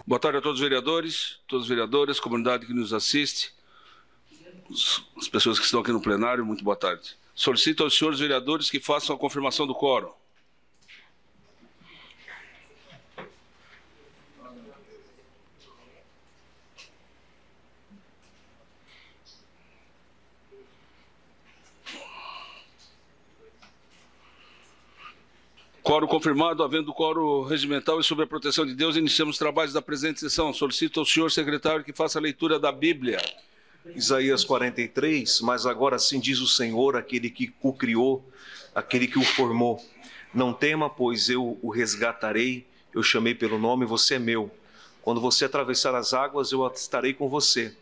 Boa tarde a todos os vereadores, todas as vereadoras, comunidade que nos assiste, as pessoas que estão aqui no plenário, muito boa tarde. Solicito aos senhores vereadores que façam a confirmação do quórum. Quórum confirmado, havendo quórum regimental e sob a proteção de Deus, iniciamos os trabalhos da presente sessão. Solicito ao senhor secretário que faça a leitura da Bíblia. Isaías 43, mas agora assim diz o Senhor, aquele que o criou, aquele que o formou. Não tema, pois eu o resgatarei, eu chamei pelo nome, você é meu. Quando você atravessar as águas, eu estarei com você.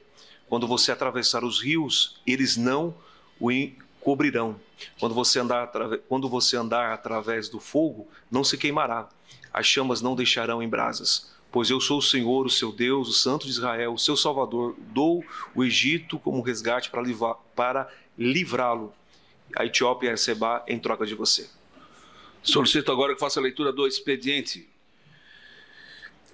Quando você atravessar os rios, eles não o cobrirão. Quando você andar através do fogo, não se queimará. As chamas não deixarão em brasas. Pois eu sou o Senhor, o seu Deus, o Santo de Israel, o seu Salvador. Dou o Egito como resgate para livrá-lo. A Etiópia e a Seba em troca de você. Solicito agora que faça a leitura do expediente.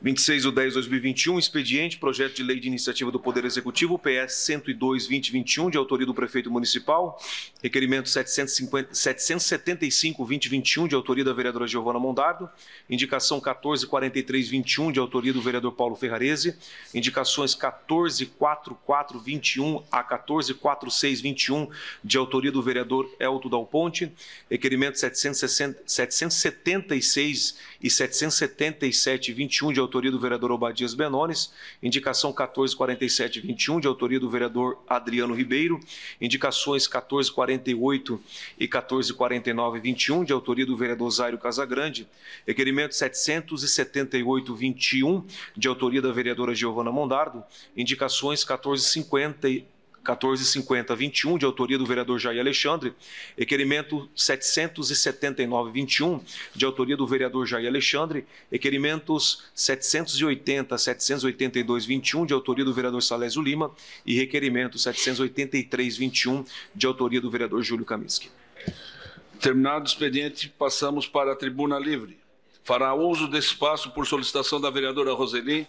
26/10/2021, expediente, projeto de lei de iniciativa do Poder Executivo, PS 102/2021, de autoria do prefeito municipal, requerimento 775/2021, de autoria da vereadora Giovana Mondardo, indicação 1443/21, de autoria do vereador Paulo Ferrarese, indicações 1444/21 a 1446/21, de autoria do vereador Elton Dal Ponte, requerimento 776 e 777/21, de autoria do vereador Obadias Benones, indicação 1447/21, de autoria do vereador Adriano Ribeiro, indicações 1448 e 1449/21, de autoria do vereador Zairo Casagrande, requerimento 778/21, de autoria da vereadora Giovana Mondardo, indicações 1450/21, de autoria do vereador Jair Alexandre, requerimento 779/21, de autoria do vereador Jair Alexandre, requerimentos 780 a 782/21, de autoria do vereador Salésio Lima, e requerimento 783/21, de autoria do vereador Júlio Kaminski. Terminado o expediente, passamos para a tribuna livre. Fará uso desse espaço por solicitação da vereadora Roseli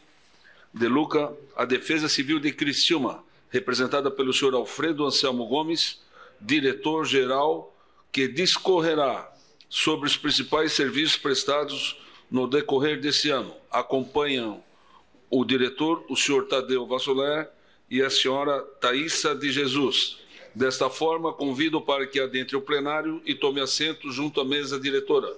de Luca, a Defesa Civil de Criciúma, representada pelo senhor Alfredo Anselmo Gomes, diretor-geral, que discorrerá sobre os principais serviços prestados no decorrer desse ano. Acompanham o diretor, o senhor Tadeu Vassoler, e a senhora Thaísa de Jesus. Desta forma, convido para que adentre o plenário e tome assento junto à mesa diretora.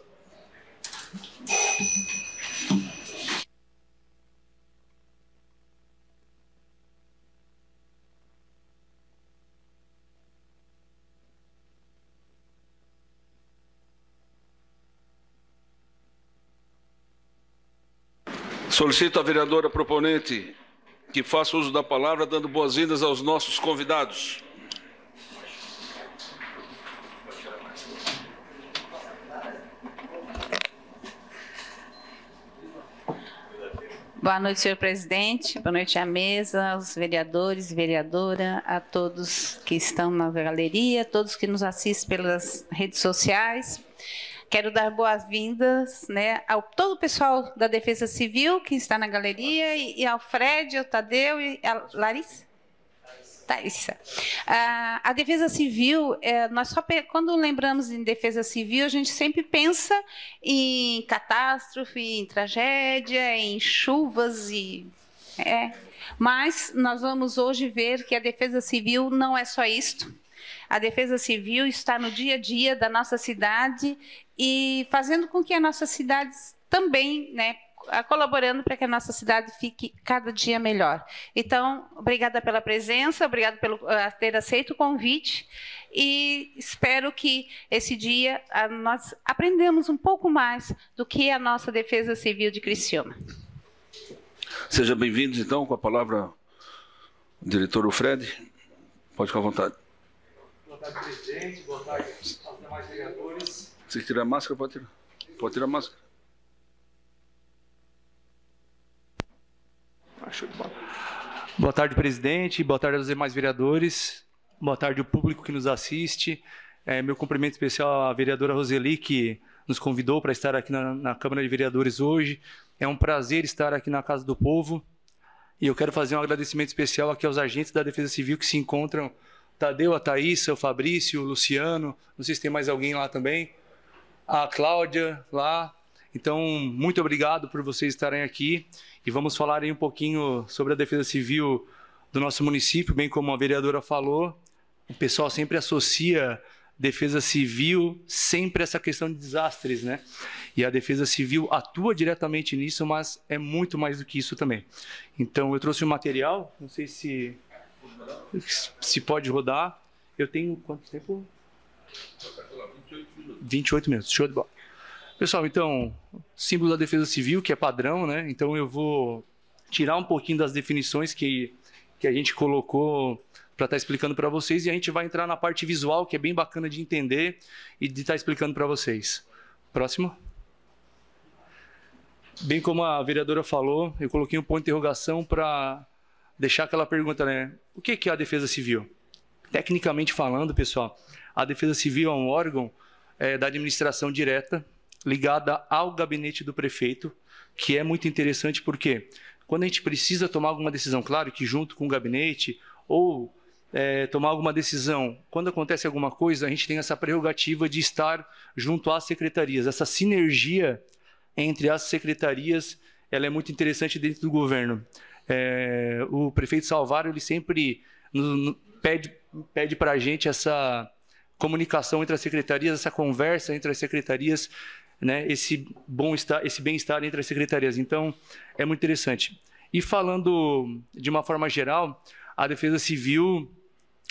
Solicito à vereadora proponente que faça uso da palavra, dando boas-vindas aos nossos convidados. Boa noite, senhor presidente. Boa noite à mesa, aos vereadores e vereadora, a todos que estão na galeria, todos que nos assistem pelas redes sociais. Quero dar boas-vindas, né, ao todo o pessoal da Defesa Civil que está na galeria, e ao Fred, ao Tadeu e a Larissa. Thaísa. A Defesa Civil, quando lembramos em Defesa Civil, a gente sempre pensa em catástrofe, em tragédia, em chuvas, mas nós vamos hoje ver que a Defesa Civil não é só isto. A Defesa Civil está no dia a dia da nossa cidade e fazendo com que a nossa cidade também, né, colaborando para que a nossa cidade fique cada dia melhor. Então, obrigada pela presença, obrigada por ter aceito o convite, e espero que esse dia nós aprendamos um pouco mais do que é a nossa Defesa Civil de Criciúma. Sejam bem-vindos, então, com a palavra o diretor Fred. Pode ficar à vontade. Boa tarde, presidente. Boa tarde aos demais vereadores. Se tirar a máscara, pode tirar. Pode tirar a máscara. Boa tarde, presidente. Boa tarde aos demais vereadores. Boa tarde ao público que nos assiste. Meu cumprimento especial à vereadora Roseli, que nos convidou para estar aqui na Câmara de Vereadores hoje. É um prazer estar aqui na Casa do Povo. E eu quero fazer um agradecimento especial aqui aos agentes da Defesa Civil que se encontram, Tadeu, a Thaís, o Fabrício, o Luciano, não sei se tem mais alguém lá também, a Cláudia lá. Então, muito obrigado por vocês estarem aqui e vamos falar aí um pouquinho sobre a Defesa Civil do nosso município, bem como a vereadora falou. O pessoal sempre associa Defesa Civil sempre a essa questão de desastres, né? E a Defesa Civil atua diretamente nisso, mas é muito mais do que isso também. Então, eu trouxe um material, não sei se pode rodar. Eu tenho quanto tempo? 28 minutos, show de bola. Pessoal, então, símbolo da Defesa Civil, que é padrão, né? Então, eu vou tirar um pouquinho das definições que a gente colocou para estar explicando para vocês, e a gente vai entrar na parte visual, que é bem bacana de entender e de estar explicando para vocês. Próximo. Bem como a vereadora falou, eu coloquei um ponto de interrogação para deixar aquela pergunta, né? O que é a Defesa Civil? Tecnicamente falando, pessoal, a Defesa Civil é um órgão da administração direta, ligada ao gabinete do prefeito, que é muito interessante porque quando a gente precisa tomar alguma decisão, claro que junto com o gabinete, ou tomar alguma decisão, quando acontece alguma coisa, a gente tem essa prerrogativa de estar junto às secretarias. Essa sinergia entre as secretarias, ela é muito interessante dentro do governo. O prefeito Salvário, ele sempre pede para a gente essa comunicação entre as secretarias, essa conversa entre as secretarias, né, esse bem-estar entre as secretarias. Então, é muito interessante. E falando de uma forma geral, a Defesa Civil,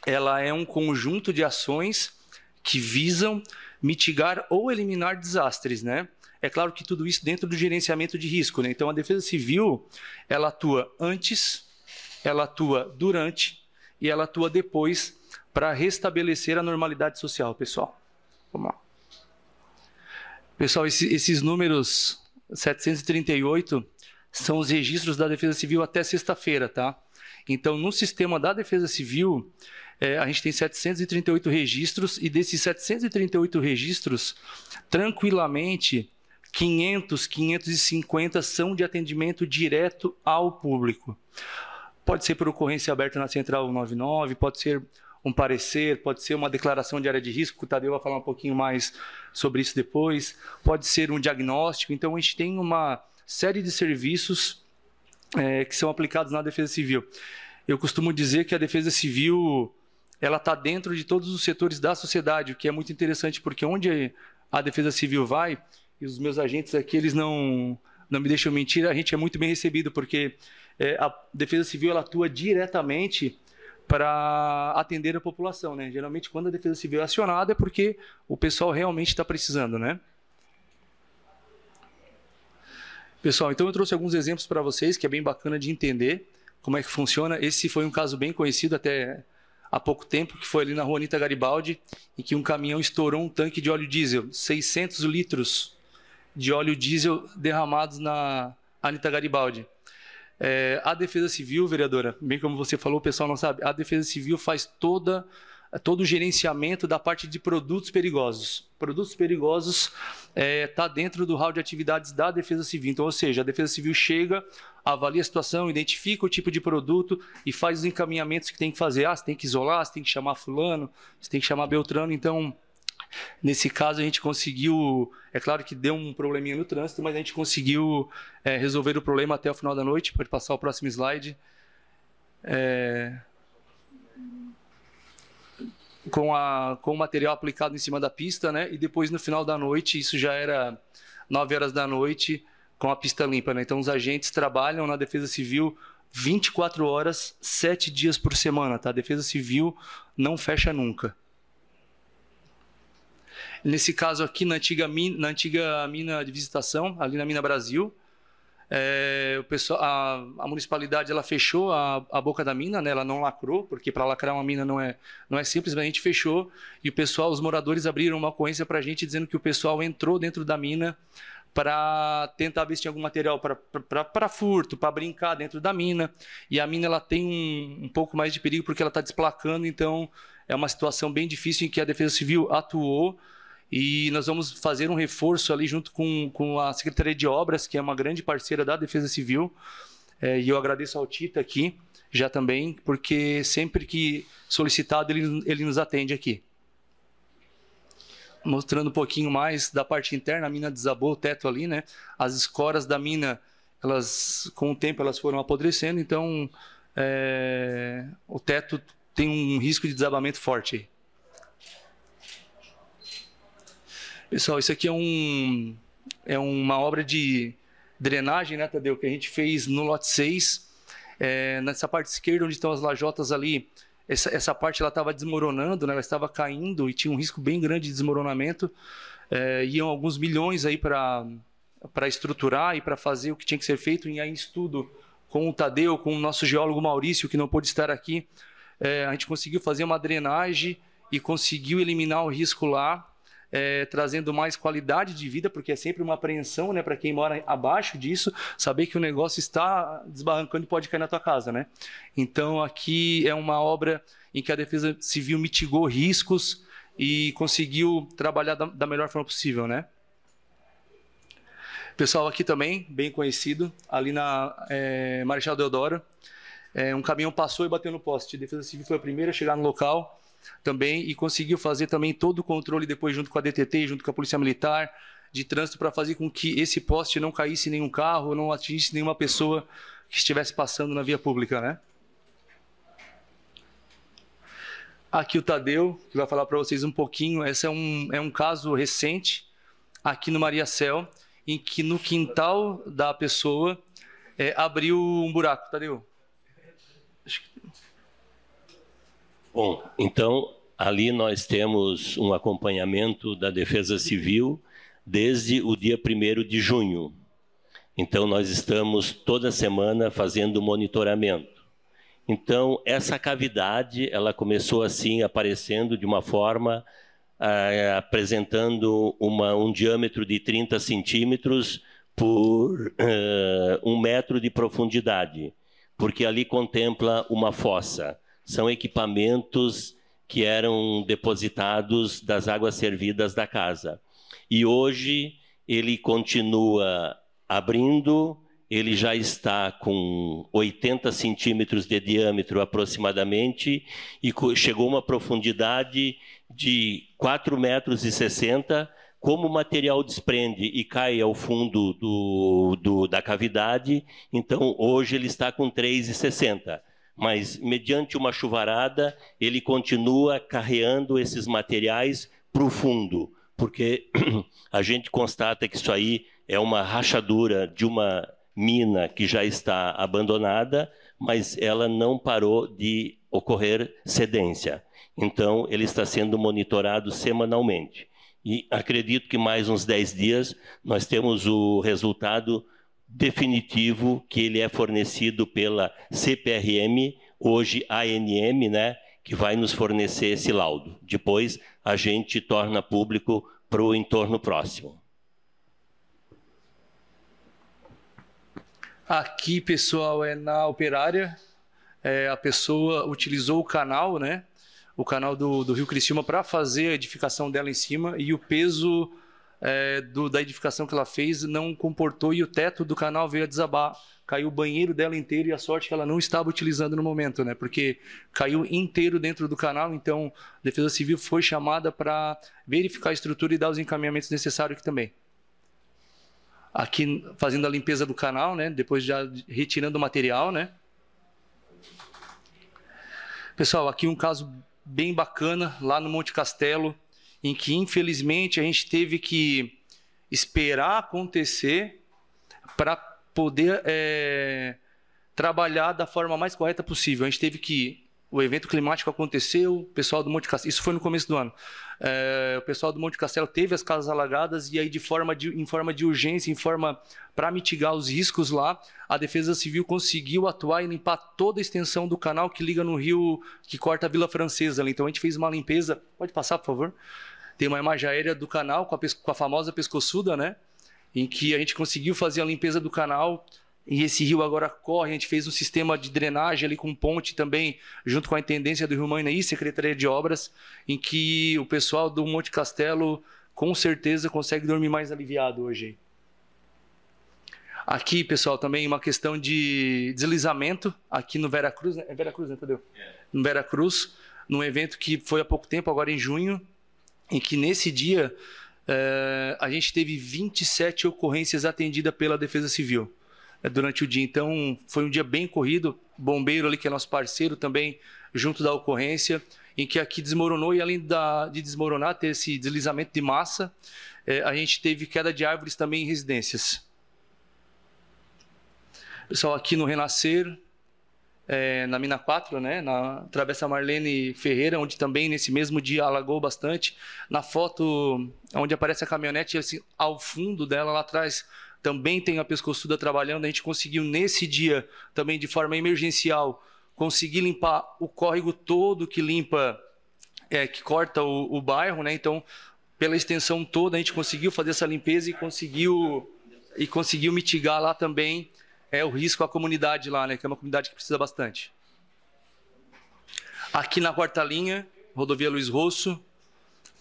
ela é um conjunto de ações que visam mitigar ou eliminar desastres, né? É claro que tudo isso dentro do gerenciamento de risco, né? Então, a Defesa Civil, ela atua antes, ela atua durante e ela atua depois para restabelecer a normalidade social, pessoal. Vamos lá. Pessoal, esses números 738 são os registros da Defesa Civil até sexta-feira, tá? Então, no sistema da Defesa Civil, a gente tem 738 registros, e desses 738 registros, tranquilamente, 550 são de atendimento direto ao público. Pode ser por ocorrência aberta na Central 199, pode ser um parecer, pode ser uma declaração de área de risco, o Tadeu vai falar um pouquinho mais sobre isso depois, pode ser um diagnóstico. Então, a gente tem uma série de serviços que são aplicados na Defesa Civil. Eu costumo dizer que a Defesa Civil ela está dentro de todos os setores da sociedade, o que é muito interessante, porque onde a Defesa Civil vai, e os meus agentes aqui, eles não me deixam mentir, a gente é muito bem recebido, porque a Defesa Civil ela atua diretamente para atender a população, né? Geralmente, quando a Defesa Civil é acionada, é porque o pessoal realmente está precisando, né? Pessoal, então eu trouxe alguns exemplos para vocês, que é bem bacana de entender como é que funciona. Esse foi um caso bem conhecido até há pouco tempo, que foi ali na Rua Anita Garibaldi, em que um caminhão estourou um tanque de óleo diesel, 600 litros de óleo diesel derramados na Anita Garibaldi. A Defesa Civil, vereadora, bem como você falou, o pessoal não sabe, a Defesa Civil faz todo o gerenciamento da parte de produtos perigosos. Produtos perigosos está dentro do hall de atividades da Defesa Civil. Então, ou seja, a Defesa Civil chega, avalia a situação, identifica o tipo de produto e faz os encaminhamentos que tem que fazer. Você tem que isolar, você tem que chamar fulano, você tem que chamar Beltrano. Então, nesse caso, a gente conseguiu... É claro que deu um probleminha no trânsito, mas a gente conseguiu resolver o problema até o final da noite. Pode passar o próximo slide. Com o material aplicado em cima da pista, né? E depois, no final da noite, isso já era 9 horas da noite, com a pista limpa, né? Então, os agentes trabalham na Defesa Civil 24 horas, 7 dias por semana, tá? A Defesa Civil não fecha nunca. Nesse caso aqui, na antiga mina de visitação, ali na Mina Brasil, a municipalidade ela fechou a boca da mina, né? Ela não lacrou, porque para lacrar uma mina não é simples, mas a gente fechou e os moradores abriram uma ocorrência para a gente dizendo que o pessoal entrou dentro da mina para tentar ver se tinha algum material para furto, para brincar dentro da mina, e a mina ela tem um pouco mais de perigo porque ela está desplacando, então é uma situação bem difícil em que a Defesa Civil atuou e nós vamos fazer um reforço ali junto com a Secretaria de Obras, que é uma grande parceira da Defesa Civil, e eu agradeço ao Tita aqui, já também, porque sempre que solicitado ele nos atende aqui. Mostrando um pouquinho mais da parte interna, a mina desabou o teto ali, né? As escoras da mina, com o tempo elas foram apodrecendo, então o teto tem um risco de desabamento forte aí. Pessoal, isso aqui é uma obra de drenagem, né, Tadeu, que a gente fez no lote 6, nessa parte esquerda, onde estão as lajotas ali, essa parte ela estava desmoronando, né, ela estava caindo e tinha um risco bem grande de desmoronamento, iam alguns milhões aí para estruturar e para fazer o que tinha que ser feito, e aí em estudo com o Tadeu, com o nosso geólogo Maurício, que não pôde estar aqui, a gente conseguiu fazer uma drenagem e conseguiu eliminar o risco lá, trazendo mais qualidade de vida, porque é sempre uma apreensão, né, para quem mora abaixo disso, saber que o negócio está desbarrancando e pode cair na tua casa, né? Então aqui é uma obra em que a Defesa Civil mitigou riscos e conseguiu trabalhar da melhor forma possível, né? Pessoal, aqui também, bem conhecido, ali na Marechal Deodoro, um caminhão passou e bateu no poste. A Defesa Civil foi a primeira a chegar no local também e conseguiu fazer também todo o controle depois junto com a DTT, junto com a Polícia Militar de Trânsito, para fazer com que esse poste não caísse em nenhum carro, não atingisse nenhuma pessoa que estivesse passando na via pública, né? Aqui o Tadeu, que vai falar para vocês um pouquinho. Esse é um caso recente aqui no Maria Céu, em que no quintal da pessoa abriu um buraco. Tadeu? Bom, então, ali nós temos um acompanhamento da Defesa Civil desde o dia 1º de junho. Então, nós estamos toda semana fazendo monitoramento. Então, essa cavidade, ela começou assim, aparecendo de uma forma, apresentando um diâmetro de 30 centímetros por 1 metro de profundidade, porque ali contempla uma fossa. São equipamentos que eram depositados das águas servidas da casa. E hoje ele continua abrindo, ele já está com 80 centímetros de diâmetro aproximadamente e chegou a uma profundidade de 4,60 metros. Como o material desprende e cai ao fundo da cavidade, então hoje ele está com 3,60. Mas, mediante uma chuvarada, ele continua carreando esses materiais para o fundo, porque a gente constata que isso aí é uma rachadura de uma mina que já está abandonada, mas ela não parou de ocorrer cedência. Então, ele está sendo monitorado semanalmente. E acredito que mais uns 10 dias nós temos o resultado definitivo, que ele é fornecido pela CPRM, hoje ANM, né, que vai nos fornecer esse laudo. Depois a gente torna público para o entorno próximo. Aqui, pessoal, na operária, a pessoa utilizou o canal, né, o canal do Rio Criciúma, para fazer a edificação dela em cima, e o peso da edificação que ela fez não comportou e o teto do canal veio a desabar. Caiu o banheiro dela inteiro, e a sorte que ela não estava utilizando no momento, né? Porque caiu inteiro dentro do canal. Então a Defesa Civil foi chamada para verificar a estrutura e dar os encaminhamentos necessários aqui também. Aqui fazendo a limpeza do canal, né? Depois já retirando o material, né? Pessoal, aqui um caso bem bacana lá no Monte Castelo, em que, infelizmente, a gente teve que esperar acontecer para poder trabalhar da forma mais correta possível. A gente teve que... O evento climático aconteceu, o pessoal do Monte Castelo... Isso foi no começo do ano. O pessoal do Monte Castelo teve as casas alagadas, e aí, em forma de urgência, para mitigar os riscos lá, a Defesa Civil conseguiu atuar e limpar toda a extensão do canal que liga no rio, que corta a Vila Francesa. Então, a gente fez uma limpeza... Pode passar, por favor? Tem uma imagem aérea do canal com a famosa pescoçuda, né? Em que a gente conseguiu fazer a limpeza do canal, e esse rio agora corre. A gente fez um sistema de drenagem ali com ponte também, junto com a Intendência do Rio Mainaí, Secretaria de Obras, em que o pessoal do Monte Castelo com certeza consegue dormir mais aliviado hoje. Aqui, pessoal, também uma questão de deslizamento, aqui no Veracruz, né? É Veracruz, né, Tadeu? No Veracruz, num evento que foi há pouco tempo, agora em junho, em que nesse dia a gente teve 27 ocorrências atendidas pela Defesa Civil durante o dia. Então, foi um dia bem corrido, bombeiro ali, que é nosso parceiro também, junto da ocorrência, em que aqui desmoronou, e além de desmoronar, ter esse deslizamento de massa, a gente teve queda de árvores também em residências. Pessoal, aqui no Renascer, na Mina 4, né, na Travessa Marlene Ferreira, onde também nesse mesmo dia alagou bastante. Na foto onde aparece a caminhonete, assim, ao fundo dela, lá atrás, também tem a pescoçuda trabalhando. A gente conseguiu nesse dia, também de forma emergencial, conseguir limpar o córrego todo que limpa, que corta o bairro, né? Então, pela extensão toda, a gente conseguiu fazer essa limpeza e conseguiu mitigar lá também o risco à comunidade lá, né? Que é uma comunidade que precisa bastante. Aqui na quarta linha, rodovia Luiz Rosso,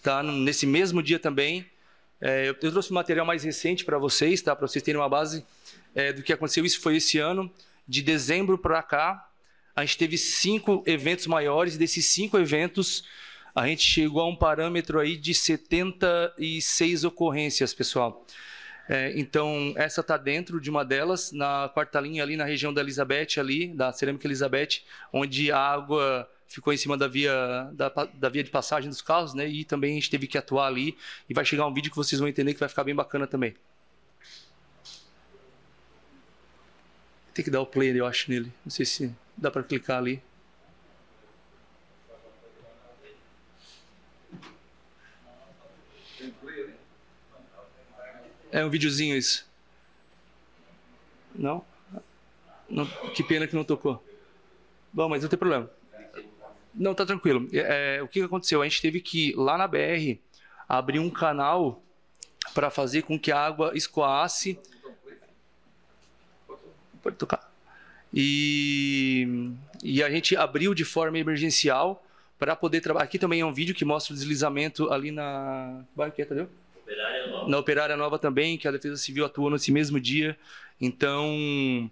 tá? Nesse mesmo dia também. Eu trouxe um material mais recente para vocês, tá? Para vocês terem uma base do que aconteceu. Isso foi esse ano. De dezembro para cá, a gente teve 5 eventos maiores. Desses 5 eventos, a gente chegou a um parâmetro aí de 76 ocorrências, pessoal. Então, essa está dentro de uma delas, na quarta linha, ali na região da Elizabeth, ali, da Cerâmica Elizabeth, onde a água ficou em cima da via de passagem dos carros, né? E também a gente teve que atuar ali. E vai chegar um vídeo que vocês vão entender que vai ficar bem bacana também. Tem que dar o play, eu acho, nele. Não sei se dá para clicar ali. É um videozinho isso. Não? Não? Que pena que não tocou. Bom, mas não tem problema. Não, tá tranquilo. O que aconteceu? A gente teve que, lá na BR, abrir um canal para fazer com que a água escoasse. Pode tocar. E a gente abriu de forma emergencial para poder trabalhar. Aqui também é um vídeo que mostra o deslizamento ali na... Entendeu? Na Operária Nova também, que a Defesa Civil atuou nesse mesmo dia. Então,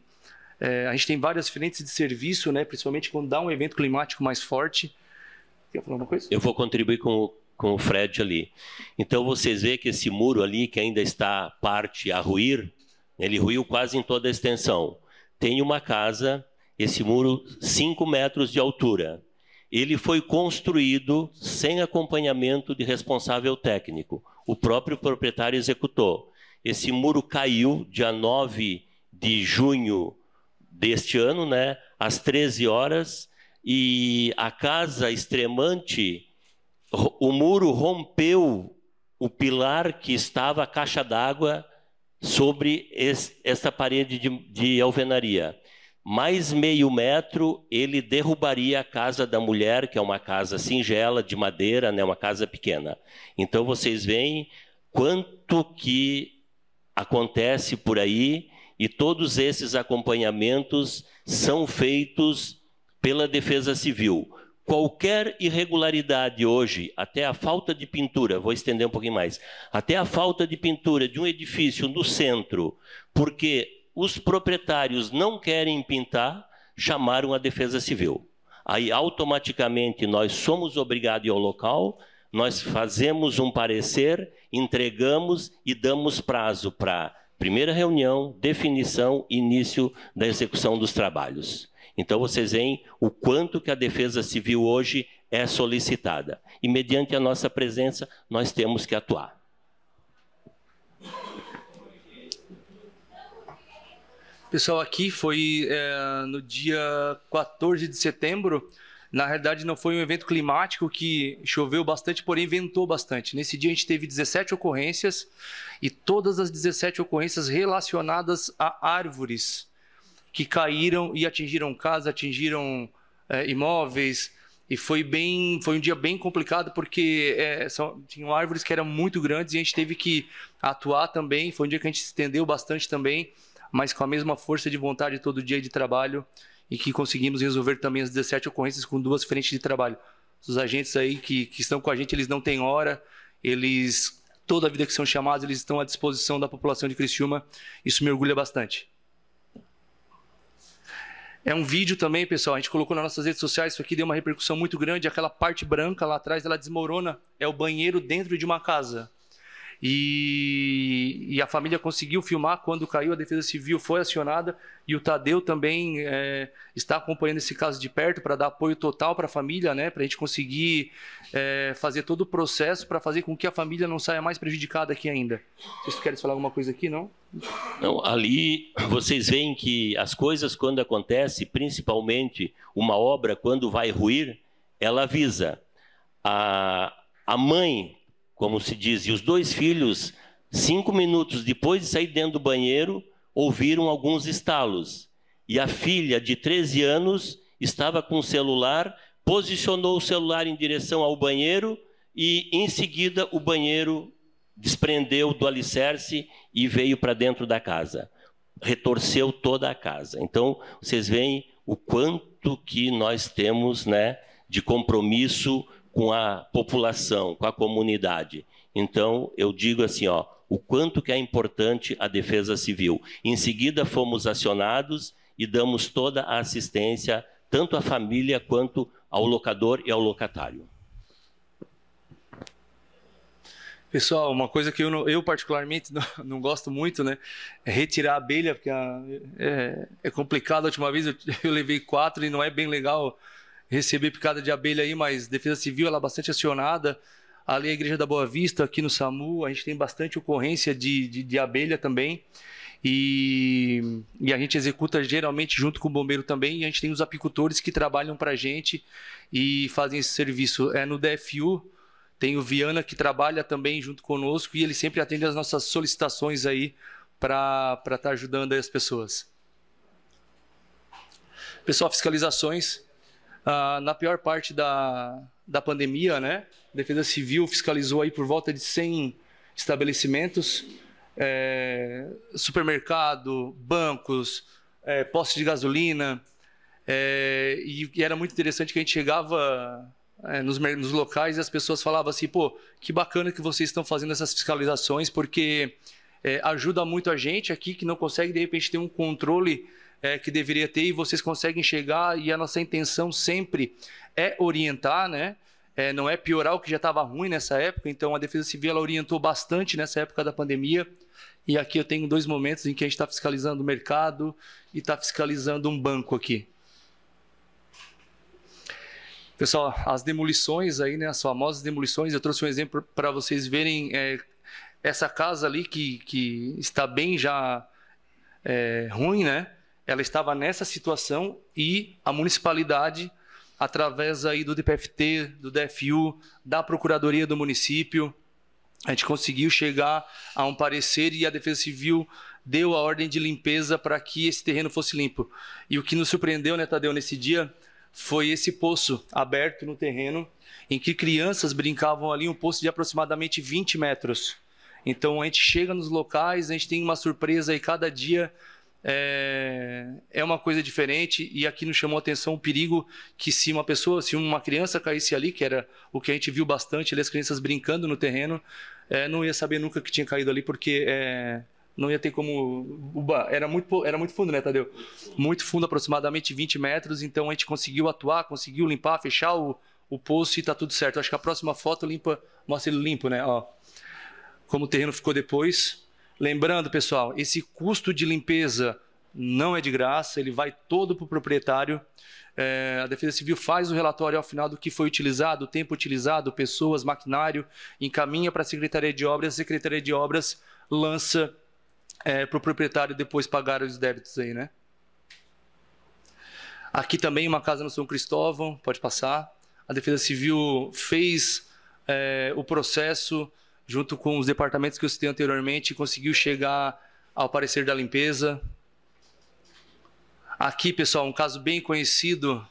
a gente tem várias frentes de serviço, né, principalmente quando dá um evento climático mais forte. Quer falar uma coisa? Eu vou contribuir com o Fred ali. Então, vocês veem que esse muro ali, que ainda está parte a ruir, ele ruiu quase em toda a extensão. Tem uma casa, esse muro, 5 metros de altura. Ele foi construído sem acompanhamento de responsável técnico. O próprio proprietário executou. Esse muro caiu dia 9 de junho deste ano, né, às 13 horas, e a casa extremante, o muro rompeu o pilar que estava a caixa d'água sobre esta parede de alvenaria. Mais meio metro, ele derrubaria a casa da mulher, que é uma casa singela, de madeira, né, uma casa pequena. Então, vocês veem quanto que acontece por aí, e todos esses acompanhamentos são feitos pela Defesa Civil. Qualquer irregularidade hoje, até a falta de pintura, vou estender um pouquinho mais, até a falta de pintura de um edifício no centro, porque os proprietários não querem pintar, chamaram a Defesa Civil. Aí, automaticamente, nós somos obrigados a ir ao local, nós fazemos um parecer, entregamos e damos prazo para primeira reunião, definição, início da execução dos trabalhos. Então, vocês veem o quanto que a Defesa Civil hoje é solicitada. E, mediante a nossa presença, nós temos que atuar. Pessoal, aqui foi no dia 14 de setembro. Na realidade, não foi um evento climático que choveu bastante, porém ventou bastante. Nesse dia, a gente teve 17 ocorrências e todas as 17 ocorrências relacionadas a árvores que caíram e atingiram casas, atingiram imóveis. E foi um dia bem complicado, porque tinham árvores que eram muito grandes e a gente teve que atuar também. Foi um dia que a gente se estendeu bastante também, mas com a mesma força de vontade todo dia de trabalho, e que conseguimos resolver também as 17 ocorrências com 2 frentes de trabalho. Os agentes aí que estão com a gente, eles não têm hora, eles toda a vida que são chamados, eles estão à disposição da população de Criciúma. Isso me orgulha bastante. É um vídeo também, pessoal, a gente colocou nas nossas redes sociais, isso aqui deu uma repercussão muito grande, aquela parte branca lá atrás, ela desmorona, é o banheiro dentro de uma casa. E a família conseguiu filmar quando caiu, a Defesa Civil foi acionada e o Tadeu também está acompanhando esse caso de perto para dar apoio total para a família, né, para a gente conseguir fazer todo o processo para fazer com que a família não saia mais prejudicada aqui ainda. Vocês querem falar alguma coisa aqui, não? Não, ali vocês veem que as coisas quando acontecem, principalmente uma obra quando vai ruir, ela avisa. A mãe, como se diz, e os 2 filhos, 5 minutos depois de sair dentro do banheiro, ouviram alguns estalos. E a filha de 13 anos estava com o celular, posicionou o celular em direção ao banheiro e, em seguida, o banheiro desprendeu do alicerce e veio para dentro da casa. Retorceu toda a casa. Então, vocês veem o quanto que nós temos, né, de compromisso com a população, com a comunidade. Então, eu digo assim, ó, o quanto que é importante a Defesa Civil. Em seguida, fomos acionados e damos toda a assistência, tanto à família quanto ao locador e ao locatário. Pessoal, uma coisa que eu particularmente não gosto muito, né, é retirar a abelha, porque é complicado. A última vez eu levei 4 e não é bem legal receber picada de abelha aí, mas Defesa Civil ela é bastante acionada. Ali a Igreja da Boa Vista, aqui no SAMU, a gente tem bastante ocorrência de abelha também. E a gente executa geralmente junto com o bombeiro também. E a gente tem os apicultores que trabalham para a gente e fazem esse serviço. No DFU tem o Viana que trabalha também junto conosco e ele sempre atende as nossas solicitações aí para estar ajudando aí as pessoas. Pessoal, fiscalizações. Na pior parte da pandemia, né, a Defesa Civil fiscalizou aí por volta de 100 estabelecimentos, supermercado, bancos, postos de gasolina, e era muito interessante que a gente chegava nos locais e as pessoas falavam assim, pô, que bacana que vocês estão fazendo essas fiscalizações, porque ajuda muito a gente aqui que não consegue, de repente, ter um controle que deveria ter, e vocês conseguem chegar, e a nossa intenção sempre é orientar, né? Não é piorar o que já estava ruim nessa época. Então a Defesa Civil ela orientou bastante nessa época da pandemia, e aqui eu tenho 2 momentos em que a gente está fiscalizando o mercado e está fiscalizando um banco aqui. Pessoal, as demolições aí, né, as famosas demolições, eu trouxe um exemplo para vocês verem essa casa ali que está bem já ruim, né? Ela estava nessa situação e a municipalidade, através aí do DPFT, do DFU, da Procuradoria do município, a gente conseguiu chegar a um parecer e a Defesa Civil deu a ordem de limpeza para que esse terreno fosse limpo. E o que nos surpreendeu, né, Tadeu, nesse dia, foi esse poço aberto no terreno, em que crianças brincavam ali, um poço de aproximadamente 20 metros. Então a gente chega nos locais, a gente tem uma surpresa aí cada dia. É uma coisa diferente, e aqui nos chamou a atenção o perigo que se uma criança caísse ali, que era o que a gente viu bastante, ali, as crianças brincando no terreno, não ia saber nunca que tinha caído ali, porque não ia ter como... Era muito fundo, né, Tadeu? Muito fundo, aproximadamente 20 metros, então a gente conseguiu atuar, conseguiu limpar, fechar o poço e tá tudo certo. Acho que a próxima foto mostra ele limpo, né? Ó, como o terreno ficou depois. Lembrando, pessoal, esse custo de limpeza não é de graça, ele vai todo para o proprietário. A Defesa Civil faz o relatório ao final do que foi utilizado, o tempo utilizado, pessoas, maquinário, encaminha para a Secretaria de Obras, a Secretaria de Obras lança para o proprietário depois pagar os débitos aí, né? Aqui também uma casa no São Cristóvão, pode passar. A Defesa Civil fez o processo junto com os departamentos que eu citei anteriormente, conseguiu chegar ao parecer da limpeza. Aqui, pessoal, um caso bem conhecido,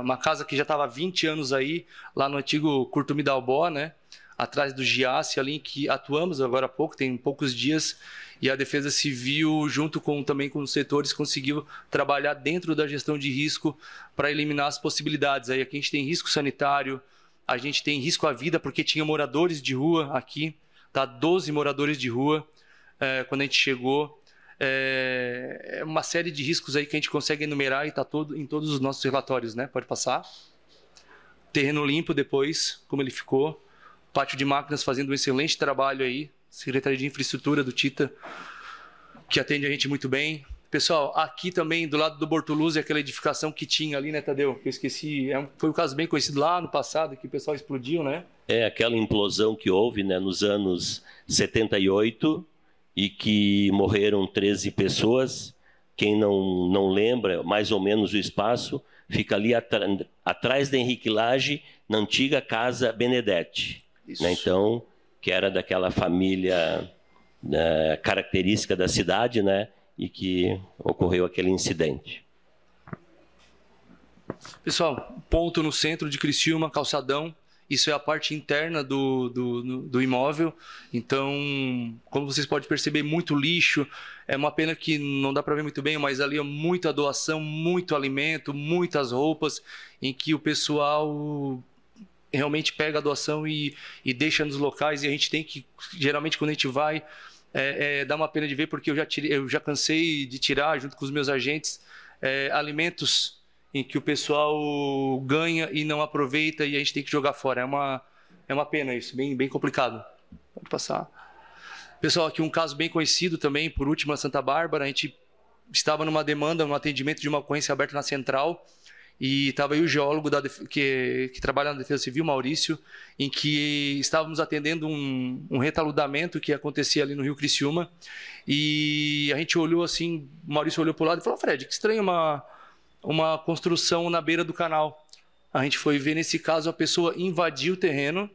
uma casa que já estava há 20 anos aí, lá no antigo Curtume da Albó, né? Atrás do Giasse, ali em que atuamos agora há pouco, tem poucos dias, e a Defesa Civil, junto também com os setores, conseguiu trabalhar dentro da gestão de risco para eliminar as possibilidades. Aí aqui a gente tem risco sanitário, a gente tem risco à vida, porque tinha moradores de rua aqui, tá? 12 moradores de rua quando a gente chegou. É uma série de riscos aí que a gente consegue enumerar e está em todos os nossos relatórios, né? Pode passar. Terreno limpo depois, como ele ficou. Pátio de máquinas fazendo um excelente trabalho aí. Secretaria de Infraestrutura do Tita, que atende a gente muito bem. Pessoal, aqui também, do lado do Bortoluzzi, aquela edificação que tinha ali, né, Tadeu? Que eu esqueci, foi um caso bem conhecido lá no passado, que o pessoal explodiu, né? Aquela implosão que houve, né, nos anos 78, e que morreram 13 pessoas. Quem não lembra, mais ou menos o espaço, fica ali atrás da Henrique Lage, na antiga Casa Benedetti. Né? Então, que era daquela família característica da cidade, né? E que ocorreu aquele incidente. Pessoal, ponto no centro de Criciúma, calçadão. Isso é a parte interna do imóvel. Então, como vocês podem perceber, muito lixo. É uma pena que não dá para ver muito bem, mas ali é muita doação, muito alimento, muitas roupas, em que o pessoal realmente pega a doação e deixa nos locais. E a gente tem que, geralmente, quando a gente vai, dá uma pena de ver, porque eu já cansei de tirar, junto com os meus agentes, alimentos em que o pessoal ganha e não aproveita e a gente tem que jogar fora. É uma pena isso, bem complicado. Pode passar. Pessoal, aqui um caso bem conhecido também, por último, na Santa Bárbara. A gente estava numa demanda, no atendimento de uma ocorrência aberta na Central, e estava aí o geólogo que trabalha na Defesa Civil, Maurício, em que estávamos atendendo um retaludamento que acontecia ali no Rio Criciúma, e a gente olhou assim, o Maurício olhou para o lado e falou: Fred, que estranho uma construção na beira do canal. A gente foi ver, nesse caso, a pessoa invadiu o terreno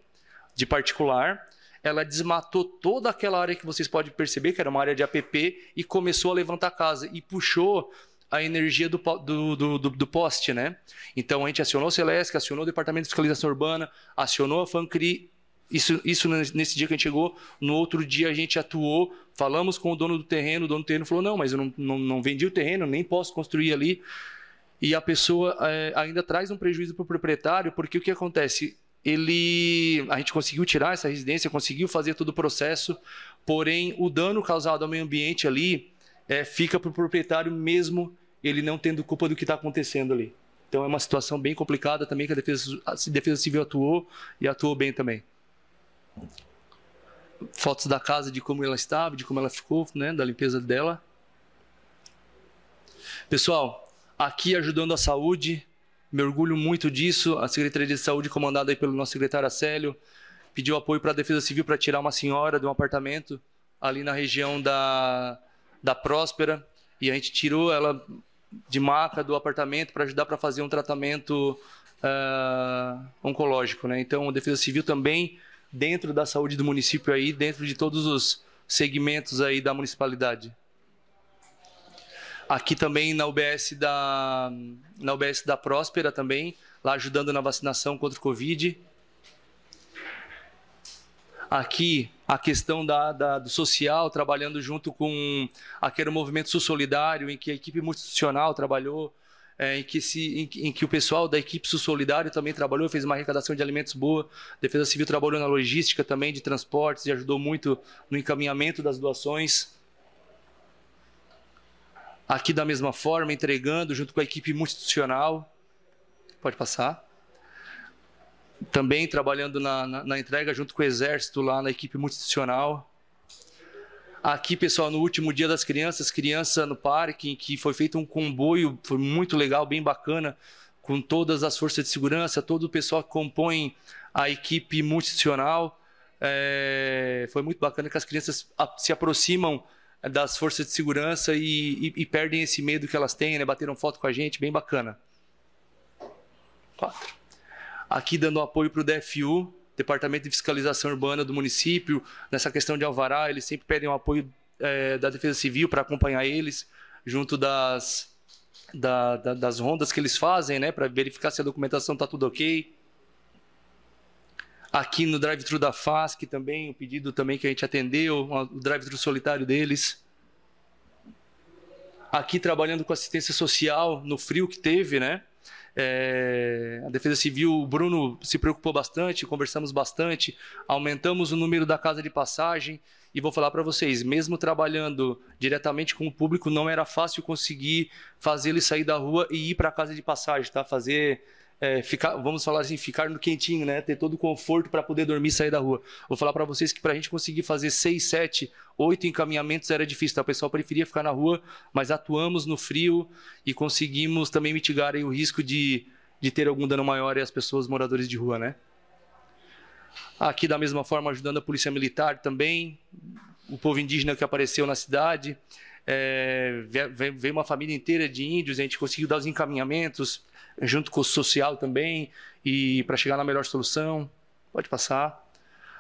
de particular, ela desmatou toda aquela área que vocês podem perceber, que era uma área de APP, e começou a levantar a casa, e puxou a energia do poste, né? Então a gente acionou o Celesc, acionou o Departamento de Fiscalização Urbana, acionou a FANCRI. Isso nesse dia que a gente chegou. No outro dia a gente atuou, falamos com o dono do terreno falou: não, mas eu não vendi o terreno, nem posso construir ali. E a pessoa ainda traz um prejuízo para o proprietário, porque o que acontece? A gente conseguiu tirar essa residência, conseguiu fazer todo o processo, porém o dano causado ao meio ambiente ali fica para o proprietário, mesmo ele não tendo culpa do que está acontecendo ali. Então é uma situação bem complicada também, que a Defesa Civil atuou e atuou bem também. Fotos da casa, de como ela estava, de como ela ficou, né, da limpeza dela. Pessoal, aqui ajudando a saúde, me orgulho muito disso. A Secretaria de Saúde, comandada aí pelo nosso secretário Acélio, pediu apoio para a Defesa Civil para tirar uma senhora de um apartamento ali na região da Próspera, e a gente tirou ela de maca do apartamento para ajudar para fazer um tratamento oncológico, né? Então a Defesa Civil também, dentro da saúde do município aí, dentro de todos os segmentos aí da municipalidade. Aqui também na UBS da Próspera também, lá ajudando na vacinação contra o Covid. Aqui a questão do social, trabalhando junto com aquele movimento Sul Solidário, em que a equipe multiinstitucional trabalhou, em que o pessoal da equipe Sul Solidário também trabalhou, fez uma arrecadação de alimentos boa. A Defesa Civil trabalhou na logística também de transportes e ajudou muito no encaminhamento das doações. Aqui da mesma forma, entregando junto com a equipe multiinstitucional. Pode passar. Também trabalhando na entrega junto com o Exército lá na equipe multiinstitucional. Aqui, pessoal, no último dia das criança no parque, em que foi feito um comboio, foi muito legal, bem bacana, com todas as forças de segurança, todo o pessoal que compõe a equipe multiinstitucional. Foi muito bacana que as crianças se aproximam das forças de segurança e perdem esse medo que elas têm, né? Bateram foto com a gente, bem bacana. 4. Aqui dando apoio para o DFU, Departamento de Fiscalização Urbana do município, nessa questão de alvará, eles sempre pedem o apoio da Defesa Civil para acompanhar eles, junto das rondas que eles fazem, né, para verificar se a documentação está tudo ok. Aqui no drive-thru da FASC também, um pedido também que a gente atendeu, o drive-thru solitário deles. Aqui trabalhando com assistência social, no frio que teve, né? A Defesa Civil, o Bruno se preocupou bastante, conversamos bastante, aumentamos o número da casa de passagem. E vou falar para vocês, mesmo trabalhando diretamente com o público, não era fácil conseguir fazer ele sair da rua e ir para a casa de passagem, tá? Vamos falar assim, ficar no quentinho, né? Ter todo o conforto para poder dormir e sair da rua. Vou falar para vocês que para a gente conseguir fazer 6, 7, 8 encaminhamentos era difícil, tá? O pessoal preferia ficar na rua, mas atuamos no frio e conseguimos também mitigar aí o risco de ter algum dano maior às pessoas moradores de rua, né? Aqui, da mesma forma, ajudando a Polícia Militar também, o povo indígena que apareceu na cidade. Veio uma família inteira de índios, a gente conseguiu dar os encaminhamentos, junto com o social também, e para chegar na melhor solução. Pode passar.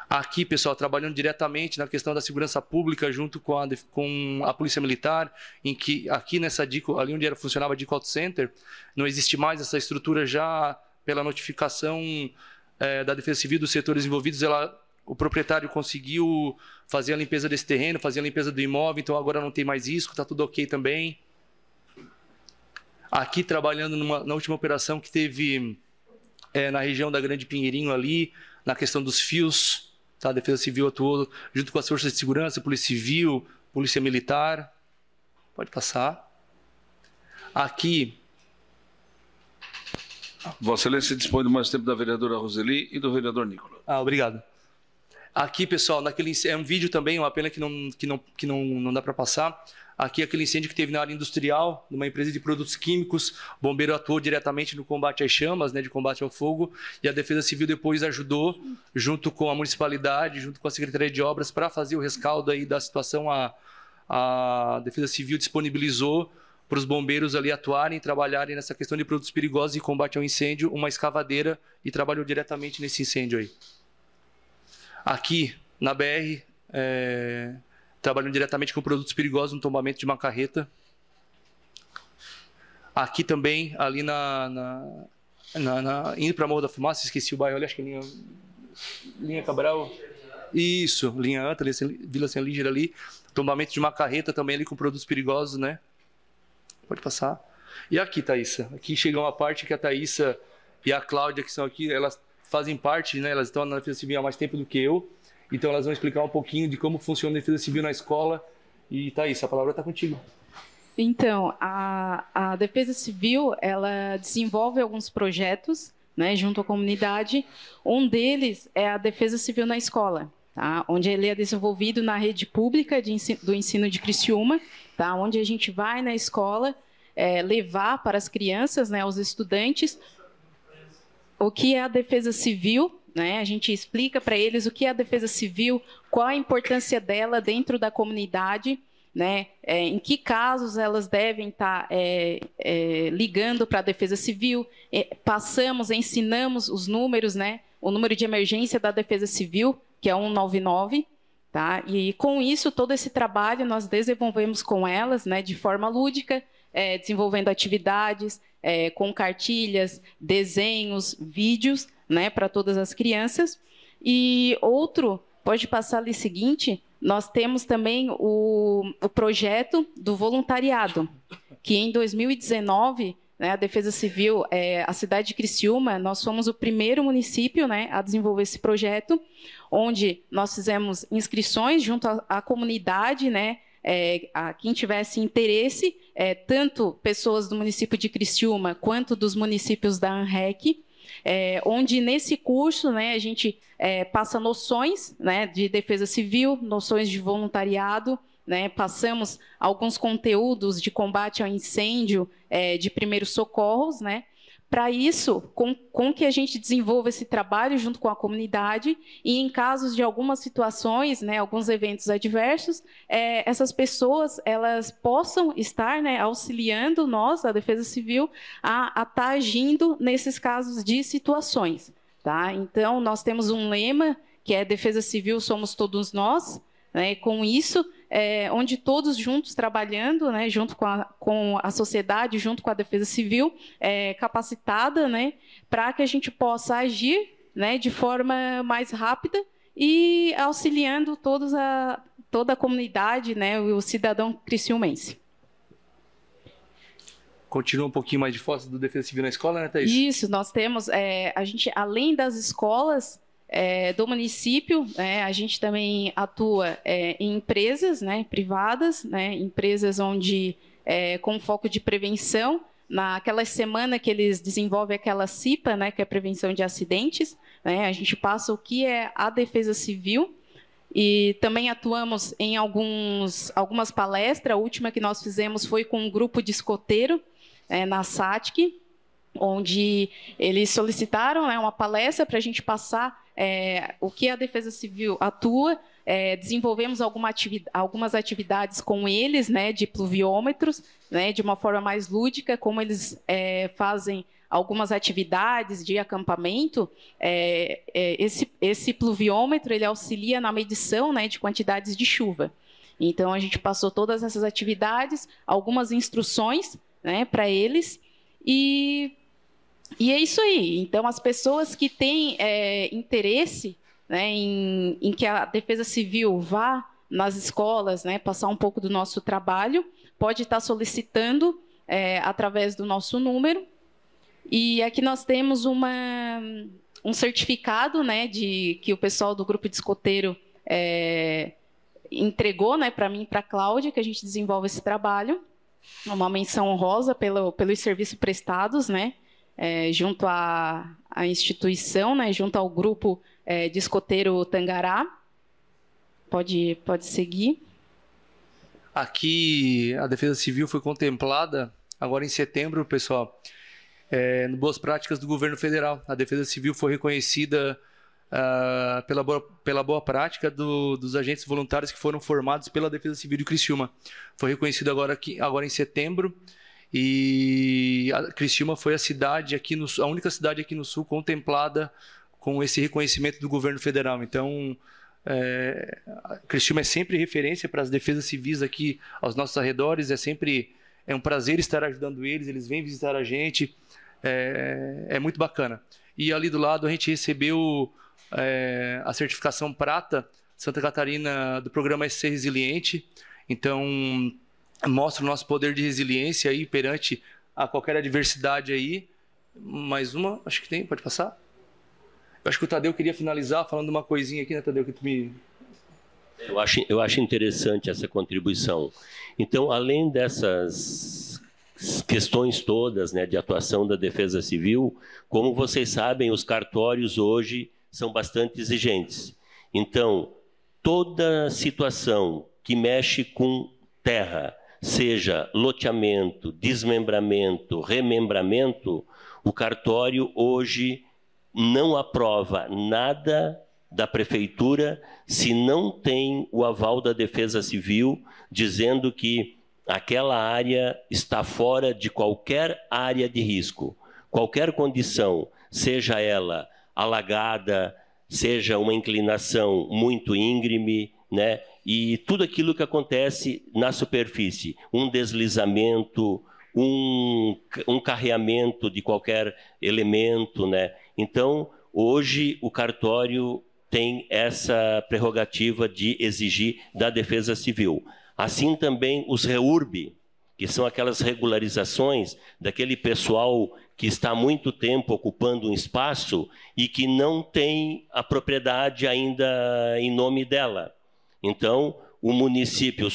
Aqui, pessoal, trabalhando diretamente na questão da segurança pública, junto com a Polícia Militar, em que aqui nessa DICO, ali onde funcionava a DICO Auto Center, não existe mais essa estrutura já pela notificação da Defesa Civil dos setores envolvidos. O proprietário conseguiu fazer a limpeza desse terreno, fazer a limpeza do imóvel, então agora não tem mais risco, está tudo ok também. Aqui trabalhando na última operação que teve na região da Grande Pinheirinho ali, na questão dos fios, tá? A Defesa Civil atuou junto com as forças de segurança, Polícia Civil, Polícia Militar. Pode passar. Aqui... Vossa Excelência dispõe do mais tempo da vereadora Roseli e do vereador Nicola. Obrigado. Aqui, pessoal, é um vídeo também, uma pena que não dá para passar. Aqui aquele incêndio que teve na área industrial, numa empresa de produtos químicos. O bombeiro atuou diretamente no combate às chamas, né, de combate ao fogo, e a Defesa Civil depois ajudou, junto com a municipalidade, junto com a Secretaria de Obras, para fazer o rescaldo aí da situação. A Defesa Civil disponibilizou para os bombeiros ali atuarem, trabalharem nessa questão de produtos perigosos e combate ao incêndio, uma escavadeira, e trabalhou diretamente nesse incêndio aí. Aqui, na BR, trabalhando diretamente com produtos perigosos no tombamento de uma carreta. Aqui também, ali indo para Morro da Fumaça, esqueci o bairro ali, acho que é linha Cabral. Isso, linha Anta, Vila São Líger ali. Tombamento de uma carreta também ali com produtos perigosos, né? Pode passar. E aqui, Thaísa, aqui chega uma parte que a Thaísa e a Cláudia, que são aqui, elas fazem parte, né? Elas estão na Defesa Civil há mais tempo do que eu, então elas vão explicar um pouquinho de como funciona a Defesa Civil na escola. E Thaísa, a palavra está contigo. Então, a Defesa Civil, ela desenvolve alguns projetos, né, junto à comunidade. Um deles é a Defesa Civil na escola, tá? Onde ele é desenvolvido na rede pública do ensino de Criciúma, tá? Onde a gente vai na escola levar para as crianças, né, os estudantes, o que é a Defesa Civil, né? A gente explica para eles o que é a Defesa Civil, qual a importância dela dentro da comunidade, né? Em que casos elas devem estar ligando para a Defesa Civil. Ensinamos os números, né? O número de emergência da Defesa Civil, que é 199, tá? E com isso, todo esse trabalho nós desenvolvemos com elas, né, de forma lúdica, desenvolvendo atividades, com cartilhas, desenhos, vídeos, né, para todas as crianças. E outro, pode passar ali seguinte, nós temos também o projeto do voluntariado, que em 2019, né, a Defesa Civil, a cidade de Criciúma, nós fomos o primeiro município, né, a desenvolver esse projeto, onde nós fizemos inscrições junto à comunidade, né, a quem tivesse interesse, tanto pessoas do município de Criciúma quanto dos municípios da ANREC, onde nesse curso, né, a gente passa noções, né, de defesa civil, noções de voluntariado, né, passamos alguns conteúdos de combate ao incêndio, de primeiros socorros, né. Para isso, com que a gente desenvolva esse trabalho junto com a comunidade e em casos de algumas situações, né, alguns eventos adversos, essas pessoas elas possam estar, né, auxiliando nós, a Defesa Civil, a estar agindo nesses casos de situações. Tá? Então, nós temos um lema que é Defesa Civil somos todos nós, né, com isso, onde todos juntos trabalhando, né, junto com a sociedade, junto com a Defesa Civil, capacitada, né, para que a gente possa agir, né, de forma mais rápida e auxiliando toda a comunidade, né, o cidadão criciumense. continua um pouquinho mais de fossa do Defesa Civil na escola, né, Thaís? Isso, nós temos, a gente, além das escolas do município, a gente também atua em empresas, né, privadas, né, empresas onde, com foco de prevenção, naquela semana que eles desenvolvem aquela CIPA, né, que é a prevenção de acidentes, né, a gente passa o que é a Defesa Civil, e também atuamos em algumas palestras. A última que nós fizemos foi com um grupo de escoteiro na SATIC, onde eles solicitaram uma palestra para a gente passar o que a Defesa Civil atua. Desenvolvemos algumas atividades com eles, né, de pluviômetros, né, de uma forma mais lúdica, como eles fazem algumas atividades de acampamento. Esse pluviômetro ele auxilia na medição, né, de quantidades de chuva. Então, a gente passou todas essas atividades, algumas instruções, né, para eles, e é isso aí. Então, as pessoas que têm interesse, né, em que a Defesa Civil vá nas escolas, né, passar um pouco do nosso trabalho, pode estar solicitando através do nosso número. E aqui nós temos um certificado, né, que o pessoal do grupo de escoteiro entregou, né, para mim e para a Cláudia, que a gente desenvolve esse trabalho. Uma menção honrosa pelos serviços prestados, né, junto à instituição, né, junto ao grupo de escoteiro Tangará. Pode seguir. Aqui a Defesa Civil foi contemplada agora em setembro, pessoal, no Boas Práticas do Governo Federal. A Defesa Civil foi reconhecida pela boa prática dos agentes voluntários que foram formados pela Defesa Civil de Criciúma. Foi reconhecido agora em setembro, e a Criciúma foi a única cidade aqui no Sul contemplada com esse reconhecimento do Governo Federal. Então, Criciúma é sempre referência para as defesas civis aqui aos nossos arredores. É um prazer estar ajudando eles vêm visitar a gente. É muito bacana. E ali do lado a gente recebeu a certificação prata Santa Catarina do programa SC Resiliente. Então, mostra o nosso poder de resiliência aí perante a qualquer adversidade aí. Mais uma, acho que tem, pode passar? Eu acho que o Tadeu queria finalizar falando uma coisinha aqui, né, Tadeu, que tu me... Eu acho interessante essa contribuição. Então, além dessas questões todas, né, de atuação da Defesa Civil, como vocês sabem, os cartórios hoje são bastante exigentes. Então, toda situação que mexe com terra, seja loteamento, desmembramento, remembramento, o cartório hoje não aprova nada da prefeitura se não tem o aval da Defesa Civil dizendo que aquela área está fora de qualquer área de risco. Qualquer condição, seja ela alagada, seja uma inclinação muito íngreme, né? E tudo aquilo que acontece na superfície, um deslizamento, um carreamento de qualquer elemento, né? Então, hoje o cartório tem essa prerrogativa de exigir da Defesa Civil. Assim também os REURB, que são aquelas regularizações daquele pessoal que está há muito tempo ocupando um espaço e que não tem a propriedade ainda em nome dela. Então, o município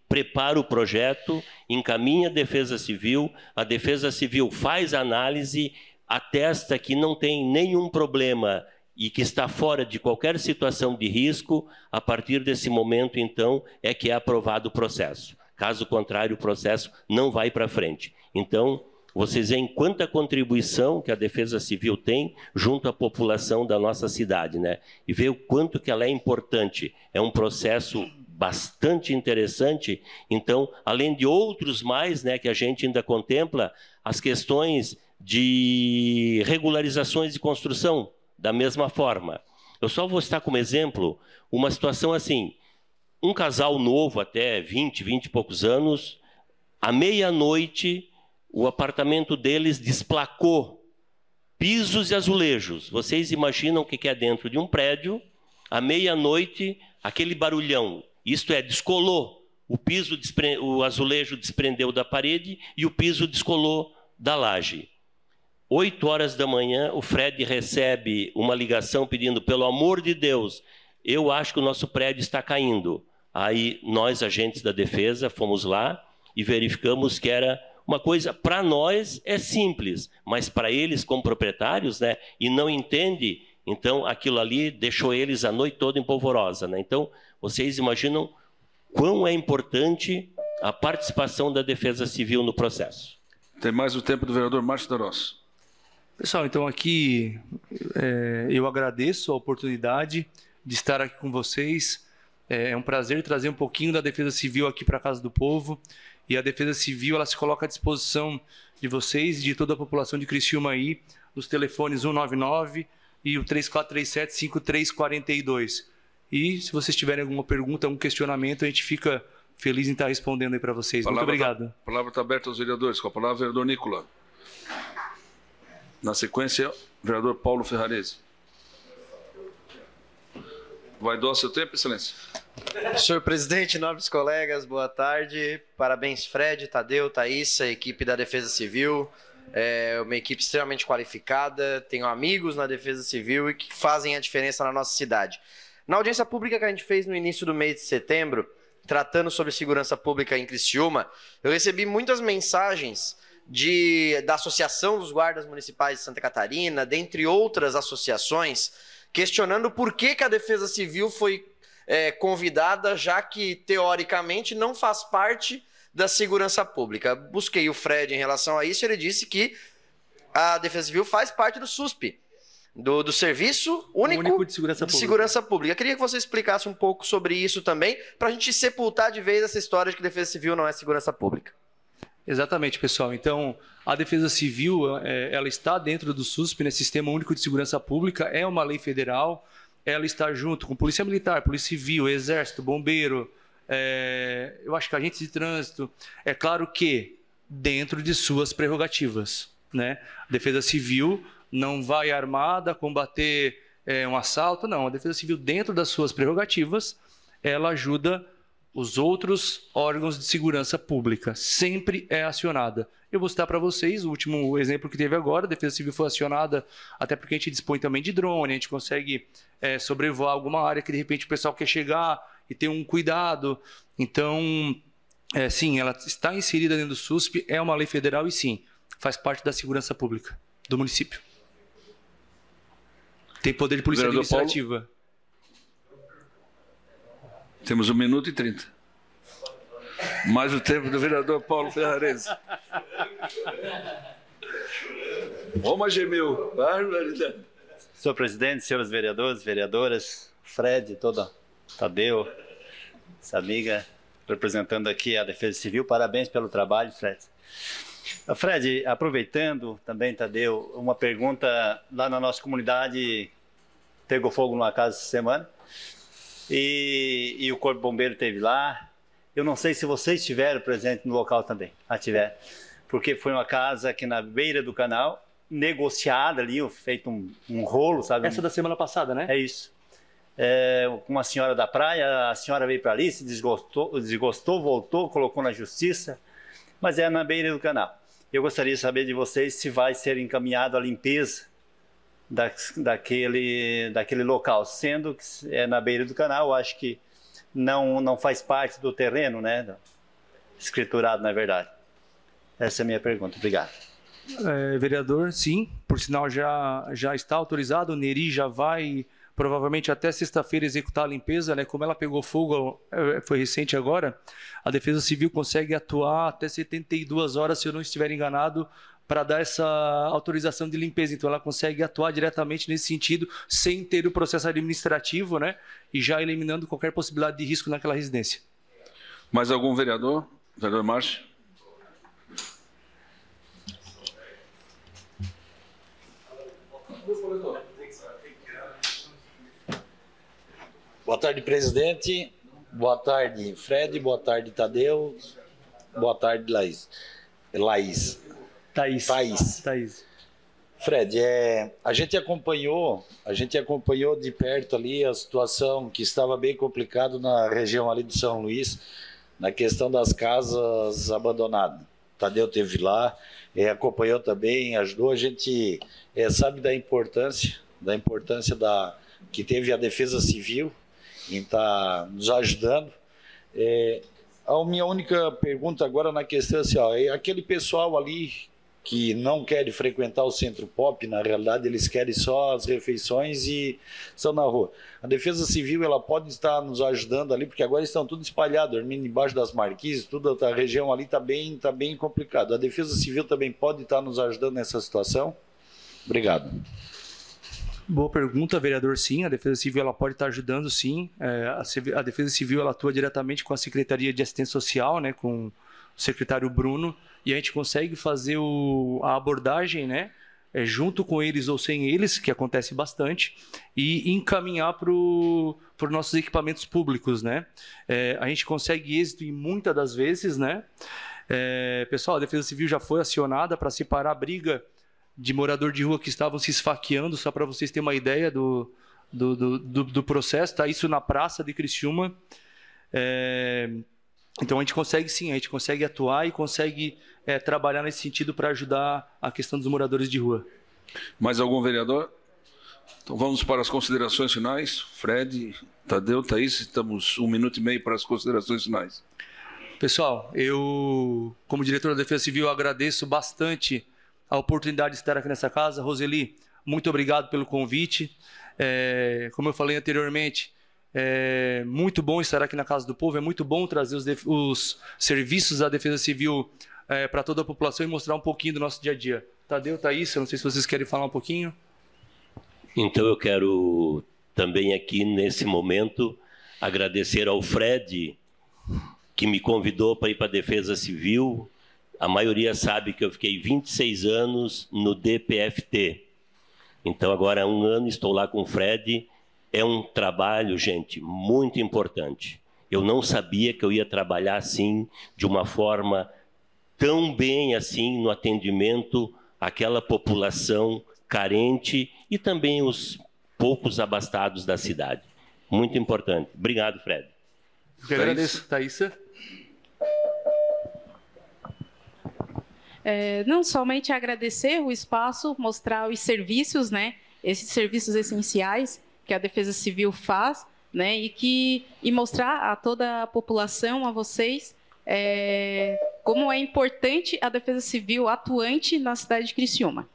prepara o projeto, encaminha a Defesa Civil faz a análise, atesta que não tem nenhum problema e que está fora de qualquer situação de risco. A partir desse momento, então, é que é aprovado o processo. Caso contrário, o processo não vai para frente. Então, vocês veem quanta contribuição que a Defesa Civil tem junto à população da nossa cidade, né? E ver o quanto que ela é importante. É um processo bastante interessante. Então, além de outros mais, né, que a gente ainda contempla, as questões de regularizações de construção, da mesma forma. Eu só vou citar como exemplo uma situação assim: um casal novo, até 20 e poucos anos, à meia-noite, o apartamento deles desplacou pisos e azulejos. Vocês imaginam o que é dentro de um prédio, à meia-noite, aquele barulhão. Isto é, descolou o azulejo desprendeu da parede e o piso descolou da laje. 8 horas da manhã, o Fred recebe uma ligação pedindo, pelo amor de Deus, eu acho que o nosso prédio está caindo. Aí nós, agentes da defesa, fomos lá e verificamos que era uma coisa, para nós é simples, mas para eles como proprietários, né, e não entende, então aquilo ali deixou eles a noite toda em polvorosa, né? Então, vocês imaginam quão é importante a participação da Defesa Civil no processo. Tem mais o tempo do vereador Márcio Darós. Pessoal, então aqui eu agradeço a oportunidade de estar aqui com vocês. É um prazer trazer um pouquinho da Defesa Civil aqui para a Casa do Povo. E a Defesa Civil, ela se coloca à disposição de vocês e de toda a população de Criciúma aí, nos telefones 199 e o 3437-5342. E se vocês tiverem alguma pergunta, algum questionamento, a gente fica feliz em estar respondendo aí para vocês. Muito obrigado. A palavra está aberta aos vereadores. Com a palavra, o vereador Nicola. Na sequência, o vereador Paulo Ferrarese. Vai doar seu tempo, excelência. Senhor presidente, nobres colegas, boa tarde. Parabéns, Fred, Tadeu, Thaísa, equipe da Defesa Civil. É uma equipe extremamente qualificada. Tenho amigos na Defesa Civil e que fazem a diferença na nossa cidade. Na audiência pública que a gente fez no início do mês de setembro, tratando sobre segurança pública em Criciúma, eu recebi muitas mensagens da Associação dos Guardas Municipais de Santa Catarina, dentre outras associações, questionando por que a Defesa Civil foi convidada, já que, teoricamente, não faz parte da segurança pública. Busquei o Fred em relação a isso e ele disse que a Defesa Civil faz parte do SUSP, do Serviço Único de Segurança Pública. Eu queria que você explicasse um pouco sobre isso também, para a gente sepultar de vez essa história de que a Defesa Civil não é segurança pública. Exatamente, pessoal. Então, a Defesa Civil, ela está dentro do SUSP, né, Sistema Único de Segurança Pública, é uma lei federal, ela está junto com Polícia Militar, Polícia Civil, Exército, Bombeiro, eu acho que agentes de trânsito. É claro que dentro de suas prerrogativas, né? A Defesa Civil não vai armada combater um assalto, não. A Defesa Civil, dentro das suas prerrogativas, ela ajuda os outros órgãos de segurança pública, sempre é acionada. Eu vou citar para vocês o último exemplo que teve agora. A Defesa Civil foi acionada, até porque a gente dispõe também de drone, a gente consegue sobrevoar alguma área que de repente o pessoal quer chegar e ter um cuidado. Então, sim, ela está inserida dentro do SUSP, é uma lei federal e sim, faz parte da segurança pública do município. Tem poder de polícia administrativa. Paulo. Temos 1 minuto e 30. Mais o tempo do vereador Paulo Ferrarese. Oma gemeu. Barbaridade. Senhor presidente, senhores vereadores, vereadoras, Fred, Tadeu, essa amiga representando aqui a Defesa Civil, parabéns pelo trabalho, Fred. Fred, aproveitando também, Tadeu, uma pergunta lá na nossa comunidade, pegou fogo numa casa essa semana e o Corpo Bombeiro esteve lá. Eu não sei se vocês estiveram presentes no local também. Tiveram. Porque foi uma casa aqui na beira do canal, negociada ali, feito um rolo, sabe? Essa da semana passada, né? É isso. Com uma senhora da praia, a senhora veio para ali, se desgostou, voltou, colocou na justiça, mas é na beira do canal. Eu gostaria de saber de vocês se vai ser encaminhado a limpeza daquele local, sendo que é na beira do canal. Eu acho que não faz parte do terreno, né? Escriturado, na verdade. Essa é a minha pergunta. Obrigado. Vereador, sim, por sinal já está autorizado, o Neri já vai provavelmente até sexta-feira executar a limpeza, né? Como ela pegou fogo, foi recente agora, a Defesa Civil consegue atuar até 72 horas, se eu não estiver enganado, para dar essa autorização de limpeza. Então ela consegue atuar diretamente nesse sentido, sem ter o processo administrativo, né? E já eliminando qualquer possibilidade de risco naquela residência. Mais algum vereador? Vereador Márcio? Boa tarde, presidente. Boa tarde, Fred. Boa tarde, Tadeu. Boa tarde, Thaís. Fred, a gente acompanhou de perto ali a situação que estava bem complicada na região ali de São Luís, na questão das casas abandonadas. Tadeu esteve lá, acompanhou também, ajudou. A gente sabe da importância que teve a Defesa Civil em estar nos ajudando. A minha única pergunta agora na questão assim, aquele pessoal ali que não quer frequentar o Centro Pop, na realidade eles querem só as refeições e estão na rua. A Defesa Civil ela pode estar nos ajudando ali, porque agora estão tudo espalhados, dormindo embaixo das marquises, toda a região ali está bem complicado. A Defesa Civil também pode estar nos ajudando nessa situação? Obrigado. Boa pergunta, vereador. Sim, a Defesa Civil ela pode estar ajudando, sim. A Defesa Civil ela atua diretamente com a Secretaria de Assistência Social, né, com o secretário Bruno, e a gente consegue fazer a abordagem, né, junto com eles ou sem eles, que acontece bastante, e encaminhar para os nossos equipamentos públicos, né. A gente consegue êxito em muitas das vezes, né. Pessoal, a Defesa Civil já foi acionada para separar a briga de morador de rua que estavam se esfaqueando, só para vocês terem uma ideia do processo, tá? Isso na praça de Criciúma. Então a gente consegue sim, a gente consegue atuar e consegue trabalhar nesse sentido para ajudar a questão dos moradores de rua. Mais algum vereador? Então vamos para as considerações finais. Fred, Tadeu, Thaís, estamos 1 minuto e meio para as considerações finais. Pessoal, eu, como diretor da Defesa Civil, agradeço bastante a oportunidade de estar aqui nessa casa. Roseli, muito obrigado pelo convite. Como eu falei anteriormente, é muito bom estar aqui na Casa do Povo, é muito bom trazer os serviços da Defesa Civil para toda a população e mostrar um pouquinho do nosso dia a dia. Tadeu, Thaís, eu não sei se vocês querem falar um pouquinho. Então eu quero também aqui nesse momento agradecer ao Fred, que me convidou para ir para a Defesa Civil. A maioria sabe que eu fiquei 26 anos no DPFT. Então, agora há 1 ano estou lá com o Fred. É um trabalho, gente, muito importante. Eu não sabia que eu ia trabalhar assim, de uma forma tão bem assim, no atendimento àquela população carente e também os poucos abastados da cidade. Muito importante. Obrigado, Fred. Eu que agradeço, Thaísa. Não somente agradecer o espaço, mostrar os serviços, né, esses serviços essenciais que a Defesa Civil faz, né, e mostrar a toda a população, a vocês, como é importante a Defesa Civil atuante na cidade de Criciúma.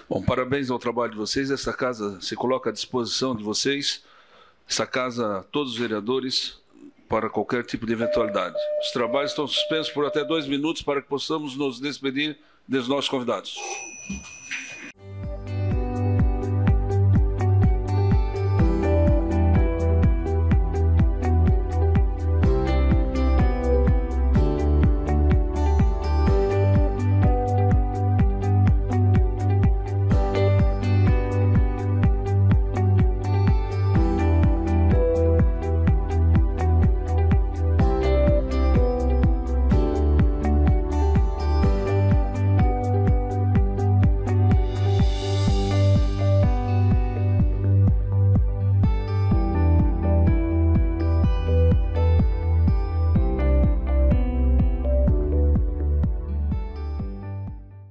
Bom, parabéns ao trabalho de vocês. Essa casa se coloca à disposição de vocês. Essa casa, todos os vereadores, para qualquer tipo de eventualidade. Os trabalhos estão suspensos por até 2 minutos para que possamos nos despedir dos nossos convidados.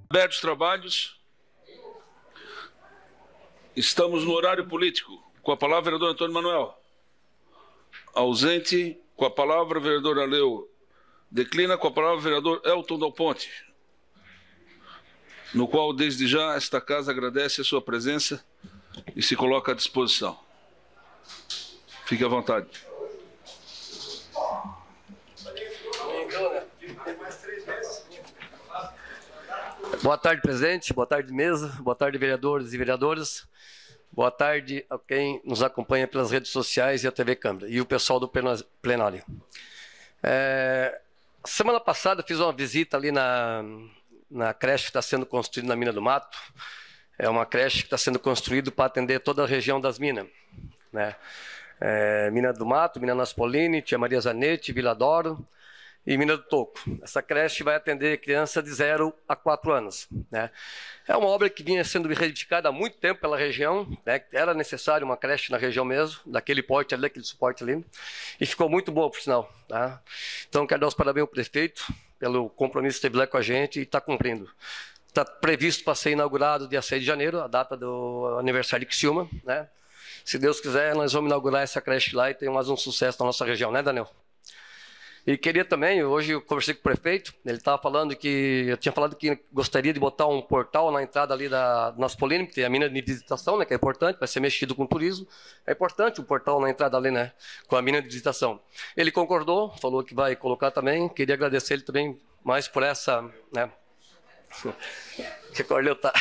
Abertos os trabalhos. Estamos no horário político. Com a palavra, vereador Antônio Manuel. Ausente. Com a palavra, vereador Aleu. Declina. Com a palavra, vereador Elton Dal Ponte. No qual, desde já, esta casa agradece a sua presença e se coloca à disposição. Fique à vontade. Boa tarde, presidente. Boa tarde, mesa. Boa tarde, vereadores e vereadoras. Boa tarde a quem nos acompanha pelas redes sociais e a TV Câmara. E o pessoal do plenário. Semana passada fiz uma visita ali na creche que está sendo construída na Mina do Mato. É uma creche que está sendo construída para atender toda a região das minas, né? Mina do Mato, Mina Naspolini, Tia Maria Zanetti, Vila Doro. e Mina do Toco. Essa creche vai atender criança de 0 a 4 anos. Né? É uma obra que vinha sendo reivindicada há muito tempo pela região, né? Era necessário uma creche na região mesmo, daquele porte ali, daquele suporte ali, e ficou muito boa, por sinal. Tá? Então, quero dar os parabéns ao prefeito pelo compromisso que esteve lá com a gente e está cumprindo. Está previsto para ser inaugurado dia 6 de janeiro, a data do aniversário de Criciúma. Né? Se Deus quiser, nós vamos inaugurar essa creche lá e ter mais um sucesso na nossa região, né, Daniel? E queria também, hoje eu conversei com o prefeito, ele estava falando que, eu tinha falado que gostaria de botar um portal na entrada ali da nossa Polínica, que tem a mina de visitação, né, que é importante, vai ser mexido com o turismo. É importante um portal na entrada ali, né, com a mina de visitação. Ele concordou, falou que vai colocar também, queria agradecer ele também mais por essa, né, tá.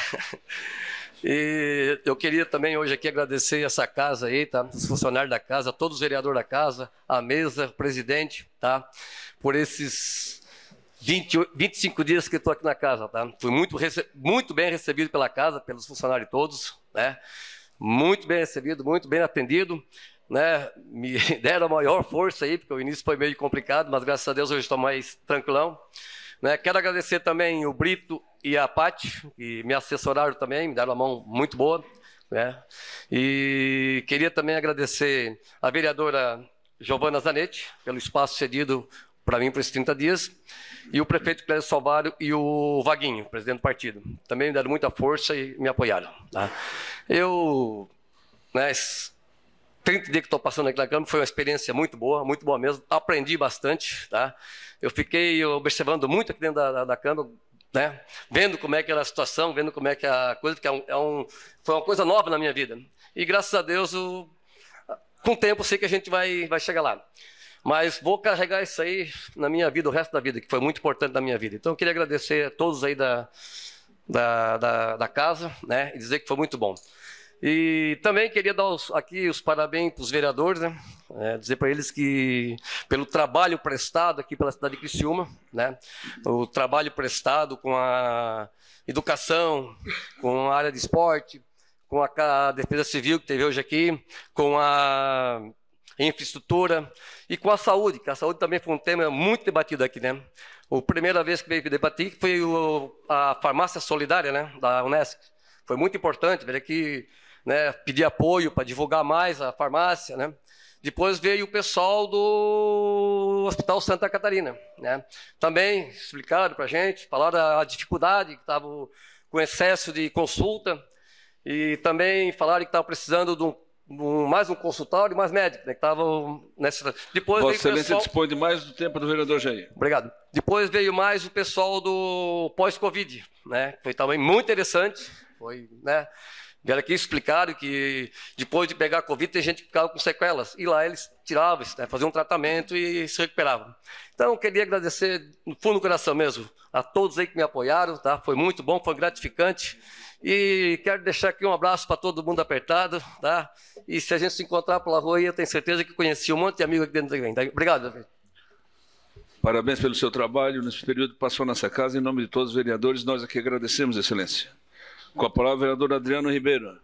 E eu queria também hoje aqui agradecer essa casa aí, tá? Os funcionários da casa, todos os vereadores da casa, a mesa, o presidente, tá? Por esses 25 dias que estou aqui na casa, tá? Fui muito bem recebido pela casa, pelos funcionários todos, né? Muito bem recebido, muito bem atendido, né? Me deram a maior força aí, porque o início foi meio complicado, mas graças a Deus hoje estou mais tranquilão. Né? Quero agradecer também o Brito e a Paty, que me assessoraram também, me deram uma mão muito boa. Né? E queria também agradecer a vereadora Giovana Zanetti, pelo espaço cedido para mim por esses 30 dias, e o prefeito Clésio Salvário e o Vaguinho, presidente do partido. Também me deram muita força e me apoiaram. Tá? Eu, né, 30 dias que estou passando aqui na Câmara, foi uma experiência muito boa mesmo, aprendi bastante, tá? Eu fiquei observando muito aqui dentro da Câmara, né? Vendo como é que era a situação, vendo como é que a coisa, porque foi uma coisa nova na minha vida. E graças a Deus, com o tempo, eu sei que a gente vai chegar lá. Mas vou carregar isso aí na minha vida, o resto da vida, que foi muito importante na minha vida. Então, eu queria agradecer a todos aí da casa, né? E dizer que foi muito bom. E também queria dar aqui os parabéns para os vereadores, né? Dizer para eles que, pelo trabalho prestado aqui pela cidade de Criciúma, né? O trabalho prestado com a educação, com a área de esporte, com a defesa civil que teve hoje aqui, com a infraestrutura e com a saúde, que a saúde também foi um tema muito debatido aqui, né? A primeira vez que veio debater foi a farmácia solidária, né? Da Unesc. Foi muito importante, veio aqui, né, pedir apoio para divulgar mais a farmácia, né? Depois veio o pessoal do Hospital Santa Catarina, né? Também explicaram para a gente, falaram a dificuldade, que estava com excesso de consulta, e também falaram que estava precisando de mais um consultório e mais médico, né? Que estavam nessa. Depois Vossa Excelência dispõe de mais do tempo do vereador Jair. Obrigado. Depois veio mais o pessoal do pós-Covid, né? Foi também muito interessante, foi, né? Vieram aqui explicaram que depois de pegar a Covid tem gente que ficava com sequelas. E lá eles tiravam, né, faziam um tratamento e se recuperavam. Então, eu queria agradecer, no fundo do coração mesmo, a todos aí que me apoiaram. Tá? Foi muito bom, foi gratificante. E quero deixar aqui um abraço para todo mundo apertado. Tá? E se a gente se encontrar pela rua, eu tenho certeza que conheci um monte de amigos aqui dentro também. Tá? Obrigado, prefeito. Parabéns pelo seu trabalho nesse período que passou nessa casa. Em nome de todos os vereadores, nós aqui agradecemos, Excelência. Com a palavra, o vereador Adriano Ribeiro.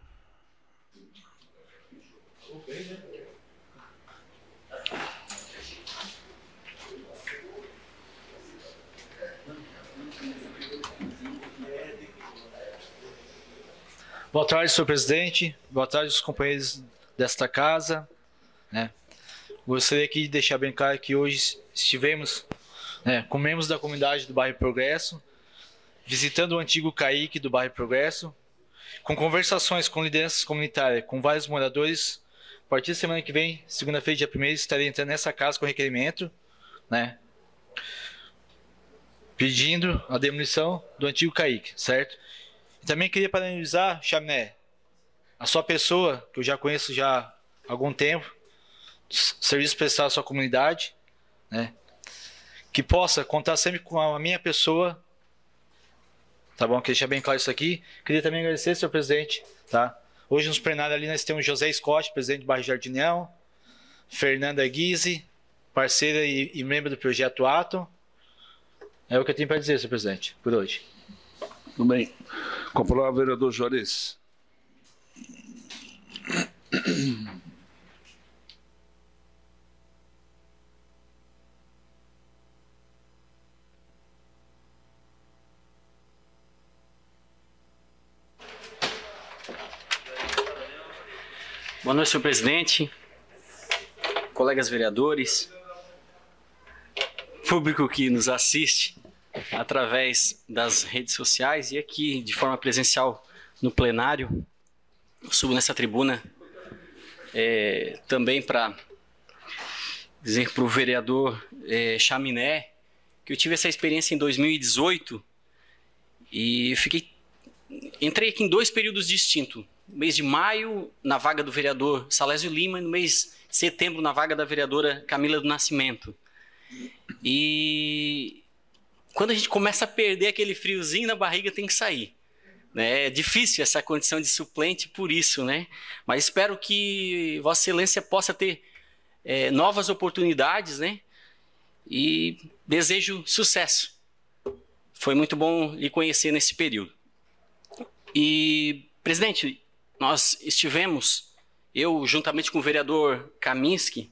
Boa tarde, senhor presidente. Boa tarde aos companheiros desta casa. Gostaria aqui de deixar bem claro que hoje estivemos com membros da comunidade do bairro Progresso, visitando o antigo CAIC do bairro Progresso, com conversações com lideranças comunitárias, com vários moradores. A partir da semana que vem, segunda-feira, dia 1º, estarei entrando nessa casa com requerimento, pedindo a demolição do antigo CAIC, certo? E também queria parabenizar, Chaminé, a sua pessoa, que eu já conheço já há algum tempo, serviço prestado à sua comunidade, que possa contar sempre com a minha pessoa. Tá bom? Queria deixar bem claro isso aqui. Queria também agradecer, senhor presidente. Tá? Hoje nos plenários ali nós temos José Scott, presidente do bairro Jardinel, Fernanda Guise, parceira e membro do projeto Atom. É o que eu tenho para dizer, senhor presidente, por hoje. Tudo bem. Com a palavra, o vereador Juarez. Boa noite, senhor presidente, colegas vereadores, público que nos assiste através das redes sociais e aqui de forma presencial no plenário. Eu subo nessa tribuna também para dizer para o vereador Chaminé que eu tive essa experiência em 2018 e entrei aqui em 2 períodos distintos. No mês de maio, na vaga do vereador Salésio Lima, e no mês de setembro, na vaga da vereadora Camila do Nascimento. E quando a gente começa a perder aquele friozinho na barriga, tem que sair. É difícil essa condição de suplente por isso, né? Mas espero que Vossa Excelência possa ter novas oportunidades, né? E desejo sucesso. Foi muito bom lhe conhecer nesse período. E, presidente, nós estivemos, eu juntamente com o vereador Kaminski,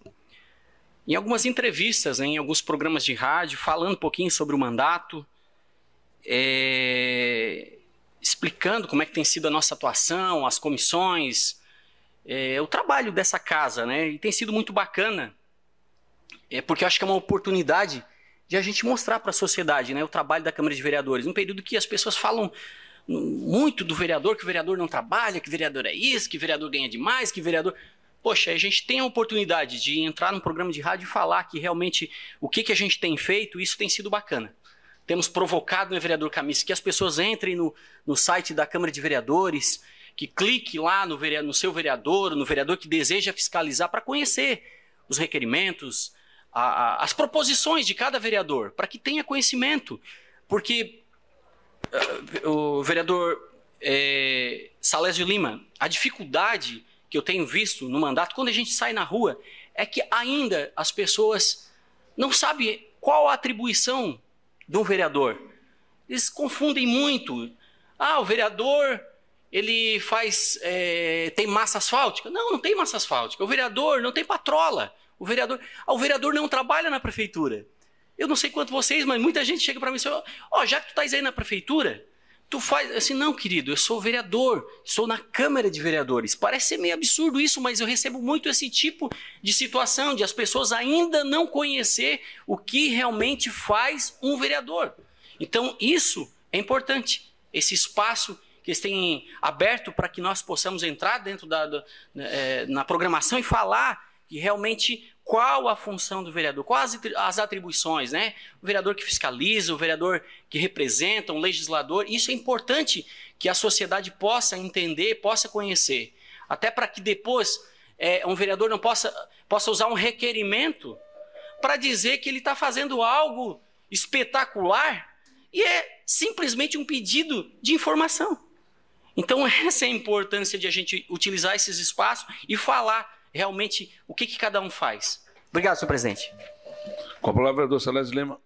em algumas entrevistas, né, em alguns programas de rádio, falando um pouquinho sobre o mandato, explicando como é que tem sido a nossa atuação, as comissões, o trabalho dessa casa, né? E tem sido muito bacana, porque eu acho que é uma oportunidade de a gente mostrar para a sociedade, né, o trabalho da Câmara de Vereadores, um período que as pessoas falam muito do vereador, que o vereador não trabalha, que o vereador é isso, que o vereador ganha demais, que o vereador... Poxa, a gente tem a oportunidade de entrar num programa de rádio e falar que realmente o que a gente tem feito, isso tem sido bacana. Temos provocado, né, vereador Kaminski, que as pessoas entrem no site da Câmara de Vereadores, que clique lá no seu vereador, no vereador que deseja fiscalizar, para conhecer os requerimentos, as proposições de cada vereador, para que tenha conhecimento. Porque o vereador Salésio Lima, a dificuldade que eu tenho visto no mandato, quando a gente sai na rua, é que ainda as pessoas não sabem qual a atribuição de um vereador. Eles confundem muito. O vereador, ele tem massa asfáltica. Não, não tem massa asfáltica. O vereador não tem patrola. O vereador não trabalha na prefeitura. Eu não sei quanto vocês, mas muita gente chega para mim e diz, já que tu estás aí na prefeitura, tu faz assim, não, querido, eu sou vereador, sou na Câmara de Vereadores. Parece ser meio absurdo isso, mas eu recebo muito esse tipo de situação, de as pessoas ainda não conhecer o que realmente faz um vereador. Então, isso é importante, esse espaço que eles têm aberto para que nós possamos entrar dentro na programação e falar que realmente qual a função do vereador, quais as atribuições, né? O vereador que fiscaliza, o vereador que representa, um legislador. Isso é importante que a sociedade possa entender, possa conhecer. Até para que depois um vereador não possa usar um requerimento para dizer que ele está fazendo algo espetacular e é simplesmente um pedido de informação. Então essa é a importância de a gente utilizar esses espaços e falar realmente o que cada um faz. Obrigado, senhor presidente. Com a palavra, vereador Salésio Lima.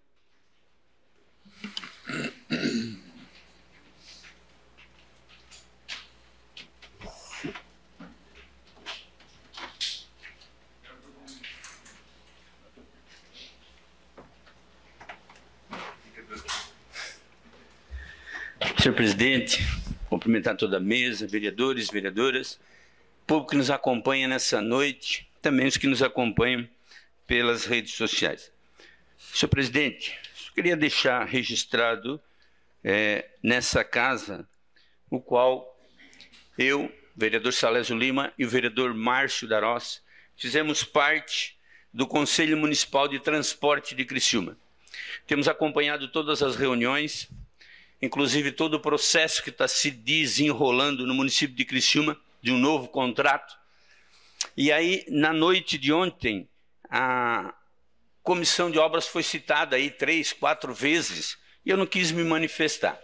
Senhor presidente, cumprimentar toda a mesa, vereadores, vereadoras, público que nos acompanha nessa noite, também os que nos acompanham pelas redes sociais. Senhor presidente, eu queria deixar registrado nessa casa, o qual eu, vereador Salésio Lima e o vereador Márcio Darós, fizemos parte do Conselho Municipal de Transporte de Criciúma. Temos acompanhado todas as reuniões, inclusive todo o processo que está se desenrolando no município de Criciúma, de um novo contrato. E aí, na noite de ontem, a comissão de obras foi citada aí 3, 4 vezes, e eu não quis me manifestar.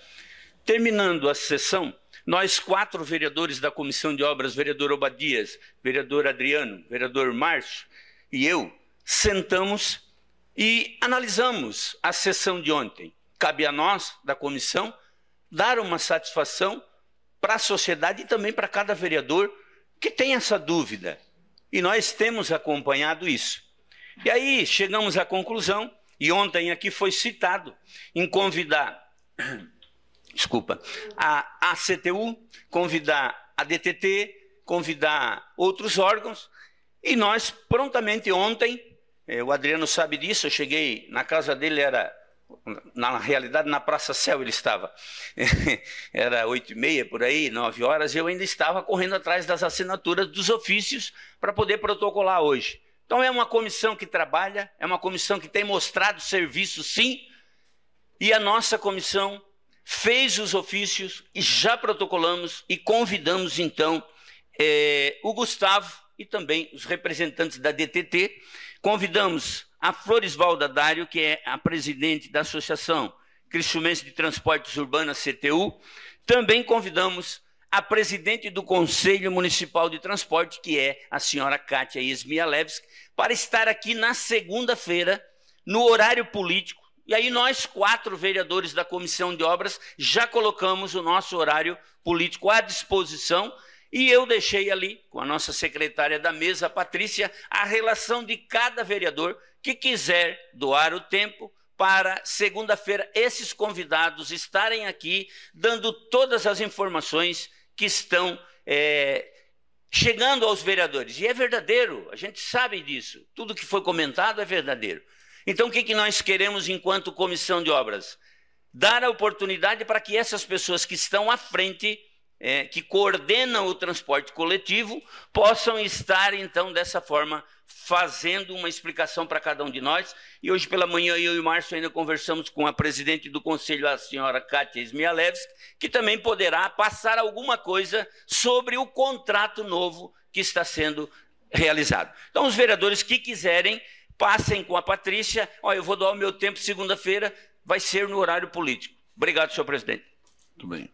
Terminando a sessão, nós 4 vereadores da comissão de obras, vereador Obadias, vereador Adriano, vereador Márcio e eu, sentamos e analisamos a sessão de ontem. Cabe a nós, da comissão, dar uma satisfação para a sociedade e também para cada vereador que tem essa dúvida. E nós temos acompanhado isso. E aí chegamos à conclusão, e ontem aqui foi citado, em convidar, a CTU, convidar a DTT, convidar outros órgãos, e nós prontamente ontem, o Adriano sabe disso, eu cheguei na casa dele, na realidade na Praça Céu ele estava, era 8h30 por aí, 9 horas, e eu ainda estava correndo atrás das assinaturas dos ofícios para poder protocolar hoje. Então é uma comissão que trabalha, é uma comissão que tem mostrado serviço sim, e a nossa comissão fez os ofícios e já protocolamos e convidamos então o Gustavo e também os representantes da DTT, convidamos a Florisvalda Dário, que é a presidente da Associação Cristiumense de Transportes Urbanas, CTU. Também convidamos a presidente do Conselho Municipal de Transporte, que é a senhora Kátia Esmialewski, para estar aqui na segunda-feira, no horário político. E aí nós, 4 vereadores da Comissão de Obras, já colocamos o nosso horário político à disposição. E eu deixei ali, com a nossa secretária da mesa, a Patrícia, a relação de cada vereador que quiser doar o tempo para segunda-feira esses convidados estarem aqui dando todas as informações que estão chegando aos vereadores. E é verdadeiro, a gente sabe disso. Tudo que foi comentado é verdadeiro. Então, o que nós queremos enquanto Comissão de Obras? Dar a oportunidade para que essas pessoas que estão à frente, que coordenam o transporte coletivo, possam estar, então, dessa forma, fazendo uma explicação para cada um de nós. E hoje pela manhã, eu e o Márcio ainda conversamos com a presidente do Conselho, a senhora Kátia Esmialewski, que também poderá passar alguma coisa sobre o contrato novo que está sendo realizado. Então, os vereadores que quiserem, passem com a Patrícia. Eu vou doar o meu tempo segunda-feira, vai ser no horário político. Obrigado, senhor presidente. Muito bem.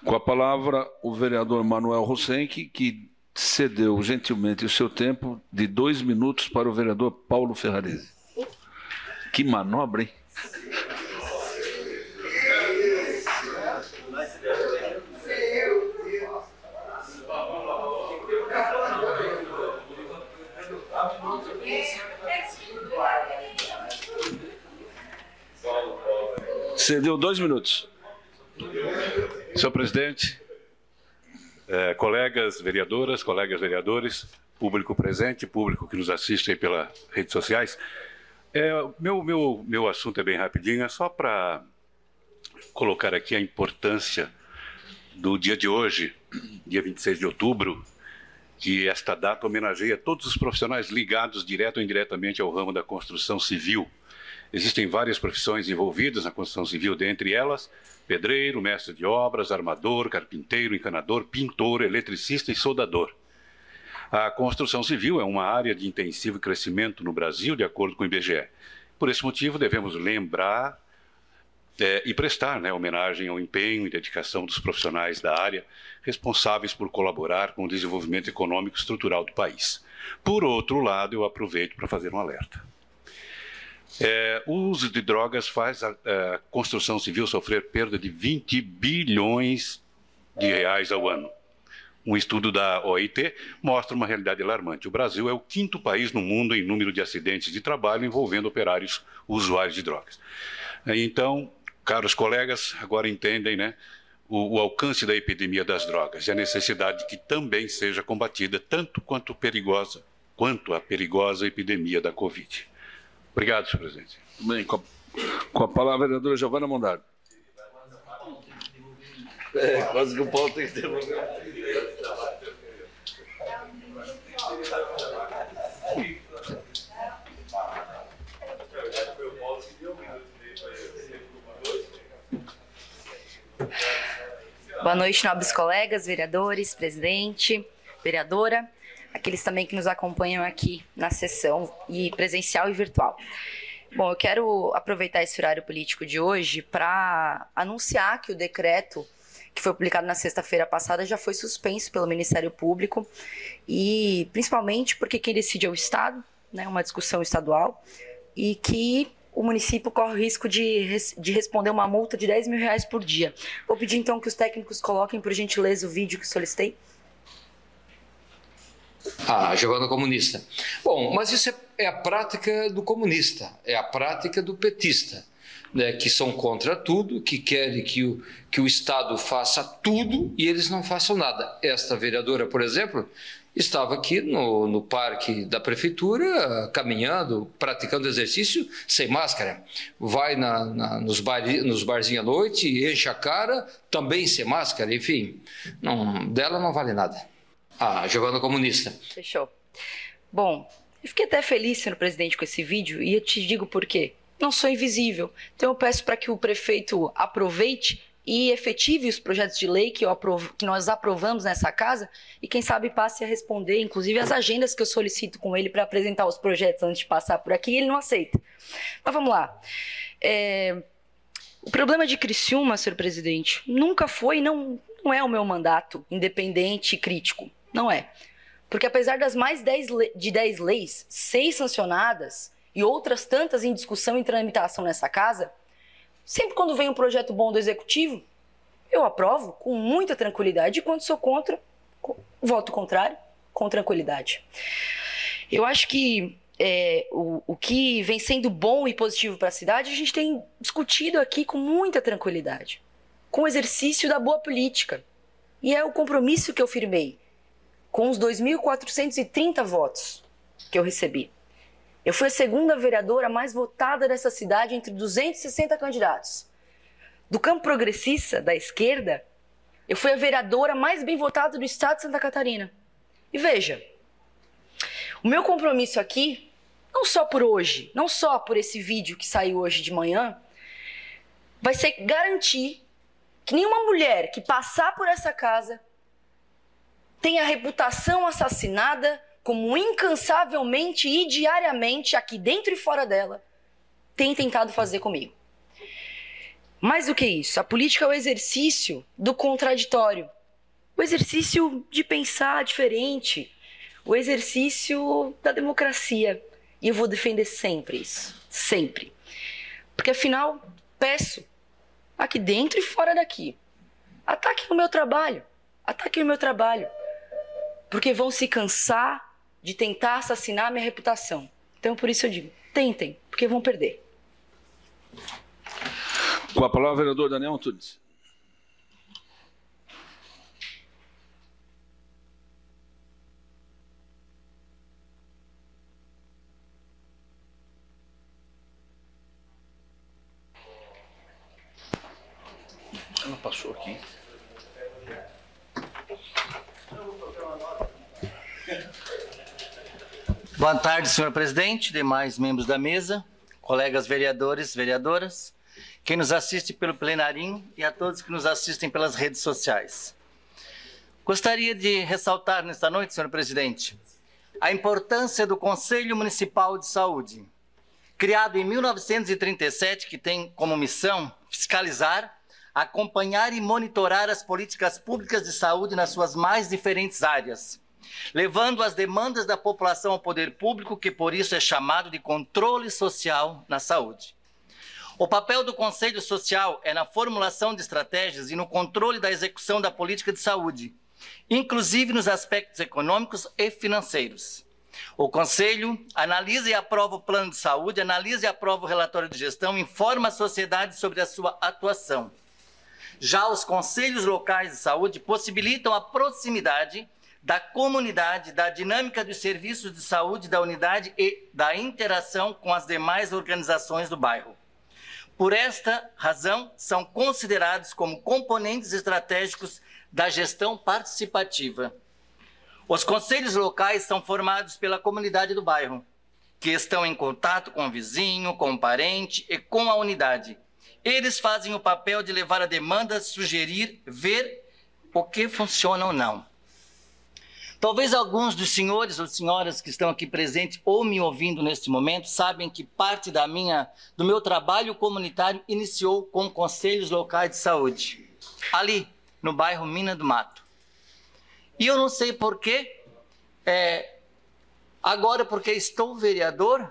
Com a palavra, o vereador Manuel Rosenck, que cedeu gentilmente o seu tempo de 2 minutos para o vereador Paulo Ferrarese. Que manobra, hein? Cedeu 2 minutos. Senhor presidente, colegas vereadoras, colegas vereadores, público presente, público que nos assiste aí pelas redes sociais, meu assunto é bem rapidinho, é só para colocar aqui a importância do dia de hoje, dia 26 de outubro, que esta data homenageia todos os profissionais ligados direto ou indiretamente ao ramo da construção civil. Existem várias profissões envolvidas na construção civil, dentre elas pedreiro, mestre de obras, armador, carpinteiro, encanador, pintor, eletricista e soldador. A construção civil é uma área de intensivo crescimento no Brasil, de acordo com o IBGE. Por esse motivo, devemos lembrar e prestar homenagem ao empenho e dedicação dos profissionais da área responsáveis por colaborar com o desenvolvimento econômico e estrutural do país. Por outro lado, eu aproveito para fazer um alerta. O uso de drogas faz a construção civil sofrer perda de 20 bilhões de reais ao ano. Um estudo da OIT mostra uma realidade alarmante. O Brasil é o 5º país no mundo em número de acidentes de trabalho envolvendo operários usuários de drogas. Então, caros colegas, agora entendem, o alcance da epidemia das drogas e a necessidade de que também seja combatida tanto quanto a perigosa epidemia da Covid. Obrigado, senhor presidente. Bem, com a palavra, a vereadora Giovana Mondaro. Quase que o Paulo tem que devolver. Boa noite, nobres colegas, vereadores, presidente, vereadora, aqueles também que nos acompanham aqui na sessão presencial e virtual. Bom, eu quero aproveitar esse horário político de hoje para anunciar que o decreto que foi publicado na sexta-feira passada já foi suspenso pelo Ministério Público e principalmente porque quem decide é o Estado, uma discussão estadual, e que o município corre o risco de responder uma multa de R$10 mil por dia. Vou pedir então que os técnicos coloquem, por gentileza, o vídeo que solicitei. Jogando comunista. Bom, mas isso é a prática do comunista, é a prática do petista. né, que são contra tudo, que querem que o Estado faça tudo e eles não façam nada. Esta vereadora, por exemplo, estava aqui no parque da prefeitura, caminhando, praticando exercício sem máscara. Vai nos barzinhos à noite, enche a cara, também sem máscara, enfim. Dela não vale nada. Jogando comunista. Fechou. Bom, eu fiquei até feliz, senhor presidente, com esse vídeo e eu te digo por quê. Não sou invisível. Então eu peço para que o prefeito aproveite e efetive os projetos de lei que nós aprovamos nessa casa e quem sabe passe a responder, inclusive as agendas que eu solicito com ele para apresentar os projetos antes de passar por aqui, e ele não aceita. Mas vamos lá. O problema de Criciúma, senhor presidente, nunca foi e não é o meu mandato independente e crítico. Não é. Porque apesar das mais de 10 leis, 6 sancionadas e outras tantas em discussão e tramitação nessa casa, sempre quando vem um projeto bom do Executivo, eu aprovo com muita tranquilidade e quando sou contra, voto contrário, com tranquilidade. Eu acho que o que vem sendo bom e positivo para a cidade, a gente tem discutido aqui com muita tranquilidade, com o exercício da boa política. E é o compromisso que eu firmei, com os 2.430 votos que eu recebi. Eu fui a segunda vereadora mais votada dessa cidade entre 260 candidatos. Do campo progressista, da esquerda, eu fui a vereadora mais bem votada do estado de Santa Catarina. E veja, o meu compromisso aqui, não só por hoje, não só por esse vídeo que saiu hoje de manhã, vai ser garantir que nenhuma mulher que passar por essa casa tenha a reputação assassinada como incansavelmente e diariamente, aqui dentro e fora dela, tem tentado fazer comigo. Mais do que isso, a política é o exercício do contraditório, o exercício de pensar diferente, o exercício da democracia. E eu vou defender sempre isso, sempre. Porque afinal, peço, aqui dentro e fora daqui, ataquem o meu trabalho, porque vão se cansar de tentar assassinar a minha reputação. Então, por isso eu digo, tentem, porque vão perder. Com a palavra, o vereador Daniel Antunes. Ela passou aqui. Boa tarde, senhor presidente, demais membros da mesa, colegas vereadores, vereadoras, quem nos assiste pelo plenarinho e a todos que nos assistem pelas redes sociais. Gostaria de ressaltar nesta noite, senhor presidente, a importância do Conselho Municipal de Saúde, criado em 1937, que tem como missão fiscalizar, acompanhar e monitorar as políticas públicas de saúde nas suas mais diferentes áreas, levando as demandas da população ao poder público, que por isso é chamado de controle social na saúde. O papel do Conselho Social é na formulação de estratégias e no controle da execução da política de saúde, inclusive nos aspectos econômicos e financeiros. O Conselho analisa e aprova o plano de saúde, analisa e aprova o relatório de gestão, informa a sociedade sobre a sua atuação. Já os conselhos locais de saúde possibilitam a proximidade da comunidade, da dinâmica dos serviços de saúde da unidade e da interação com as demais organizações do bairro. Por esta razão, são considerados como componentes estratégicos da gestão participativa. Os conselhos locais são formados pela comunidade do bairro, que estão em contato com o vizinho, com o parente e com a unidade. Eles fazem o papel de levar a demanda, sugerir, ver o que funciona ou não. Talvez alguns dos senhores ou senhoras que estão aqui presentes ou me ouvindo neste momento sabem que parte do meu trabalho comunitário iniciou com conselhos locais de saúde, ali no bairro Mina do Mato. E eu não sei porquê, agora porque estou vereador,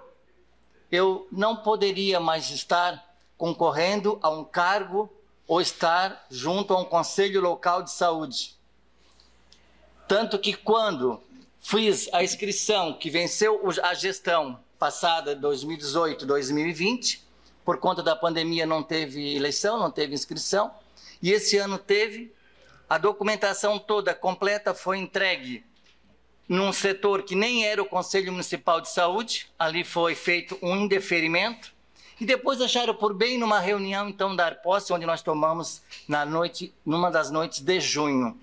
eu não poderia mais estar concorrendo a um cargo ou estar junto a um conselho local de saúde. Tanto que quando fiz a inscrição que venceu a gestão passada, 2018-2020, por conta da pandemia não teve eleição, não teve inscrição, e esse ano teve. A documentação toda completa foi entregue num setor que nem era o Conselho Municipal de Saúde, ali foi feito um indeferimento, e depois acharam por bem, numa reunião, então, dar posse, onde nós tomamos numa das noites de junho.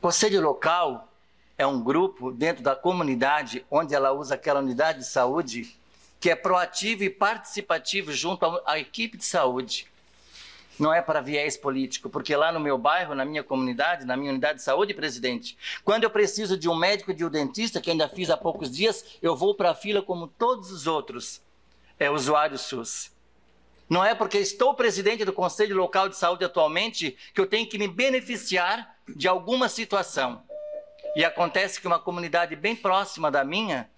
Conselho local é um grupo dentro da comunidade, onde ela usa aquela unidade de saúde, que é proativo e participativo junto à equipe de saúde. Não é para viés político, porque lá no meu bairro, na minha comunidade, na minha unidade de saúde, presidente, quando eu preciso de um médico e de um dentista, que ainda fiz há poucos dias, eu vou para a fila como todos os outros, usuário SUS. Não é porque estou presidente do Conselho Local de Saúde atualmente que eu tenho que me beneficiar de alguma situação. E acontece que uma comunidade bem próxima da minha,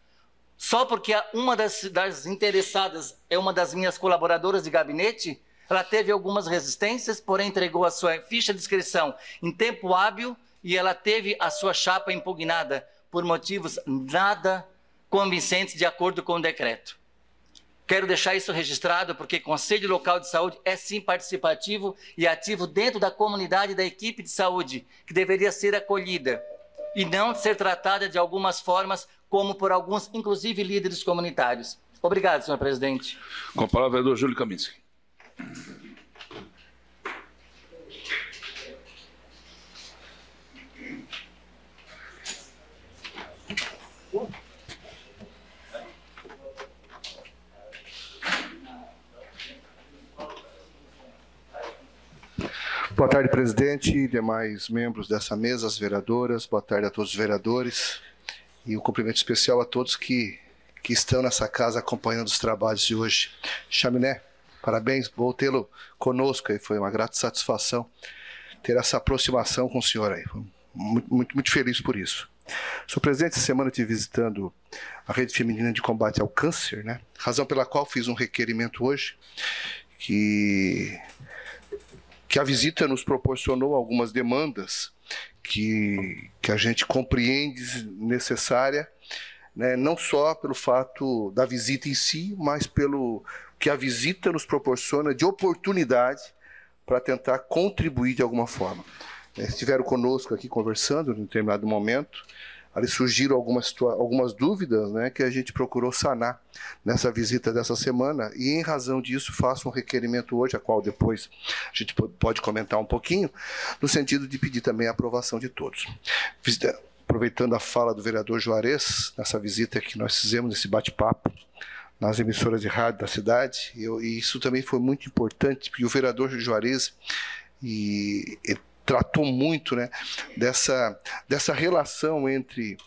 só porque uma das interessadas é uma das minhas colaboradoras de gabinete, ela teve algumas resistências, porém entregou a sua ficha de inscrição em tempo hábil e ela teve a sua chapa impugnada por motivos nada convincentes de acordo com o decreto. Quero deixar isso registrado porque Conselho Local de Saúde é sim participativo e ativo dentro da comunidade da equipe de saúde, que deveria ser acolhida e não ser tratada de algumas formas como por alguns, inclusive líderes comunitários. Obrigado, senhor presidente. Com a palavra, vereador Júlio Kaminski. Boa tarde, presidente e demais membros dessa mesa, as vereadoras. Boa tarde a todos os vereadores. E um cumprimento especial a todos que estão nessa casa acompanhando os trabalhos de hoje. Chaminé, parabéns, vou tê-lo conosco aí. Foi uma grata satisfação ter essa aproximação com o senhor aí. Muito feliz por isso. Senhor presidente, essa semana eu estive visitando a Rede Feminina de Combate ao Câncer, né? Razão pela qual fiz um requerimento hoje, que a visita nos proporcionou algumas demandas que a gente compreende necessária, né, não só pelo fato da visita em si, mas pelo que a visita nos proporciona de oportunidade para tentar contribuir de alguma forma. Estiveram conosco aqui conversando em determinado momento, ali surgiram algumas dúvidas, né, que a gente procurou sanar nessa visita dessa semana, e em razão disso faço um requerimento hoje, a qual depois a gente pode comentar um pouquinho, no sentido de pedir também a aprovação de todos. Aproveitando a fala do vereador Juarez, nessa visita que nós fizemos, nesse bate-papo, nas emissoras de rádio da cidade, e isso também foi muito importante, porque o vereador Juarez ele tratou muito, né, dessa relação entre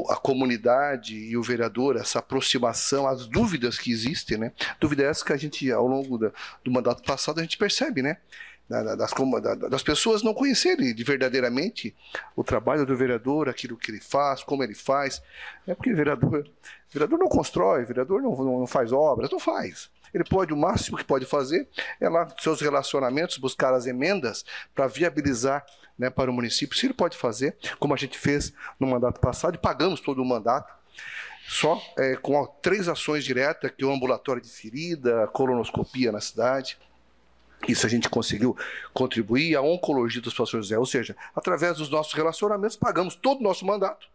a comunidade e o vereador, essa aproximação, as dúvidas que existem, né? Dúvida essa que a gente, ao longo do mandato passado, a gente percebe, né? Das pessoas não conhecerem verdadeiramente o trabalho do vereador, aquilo que ele faz, como ele faz. É porque o vereador não constrói, o vereador não faz obras, não faz. Ele pode, o máximo que pode fazer é lá, seus relacionamentos, buscar as emendas para viabilizar, né, para o município. Se ele pode fazer, como a gente fez no mandato passado, e pagamos todo o mandato, só com 3 ações diretas, que é o ambulatório de ferida, a colonoscopia na cidade. Isso a gente conseguiu contribuir, a oncologia dos pastor José, ou seja, através dos nossos relacionamentos, pagamos todo o nosso mandato,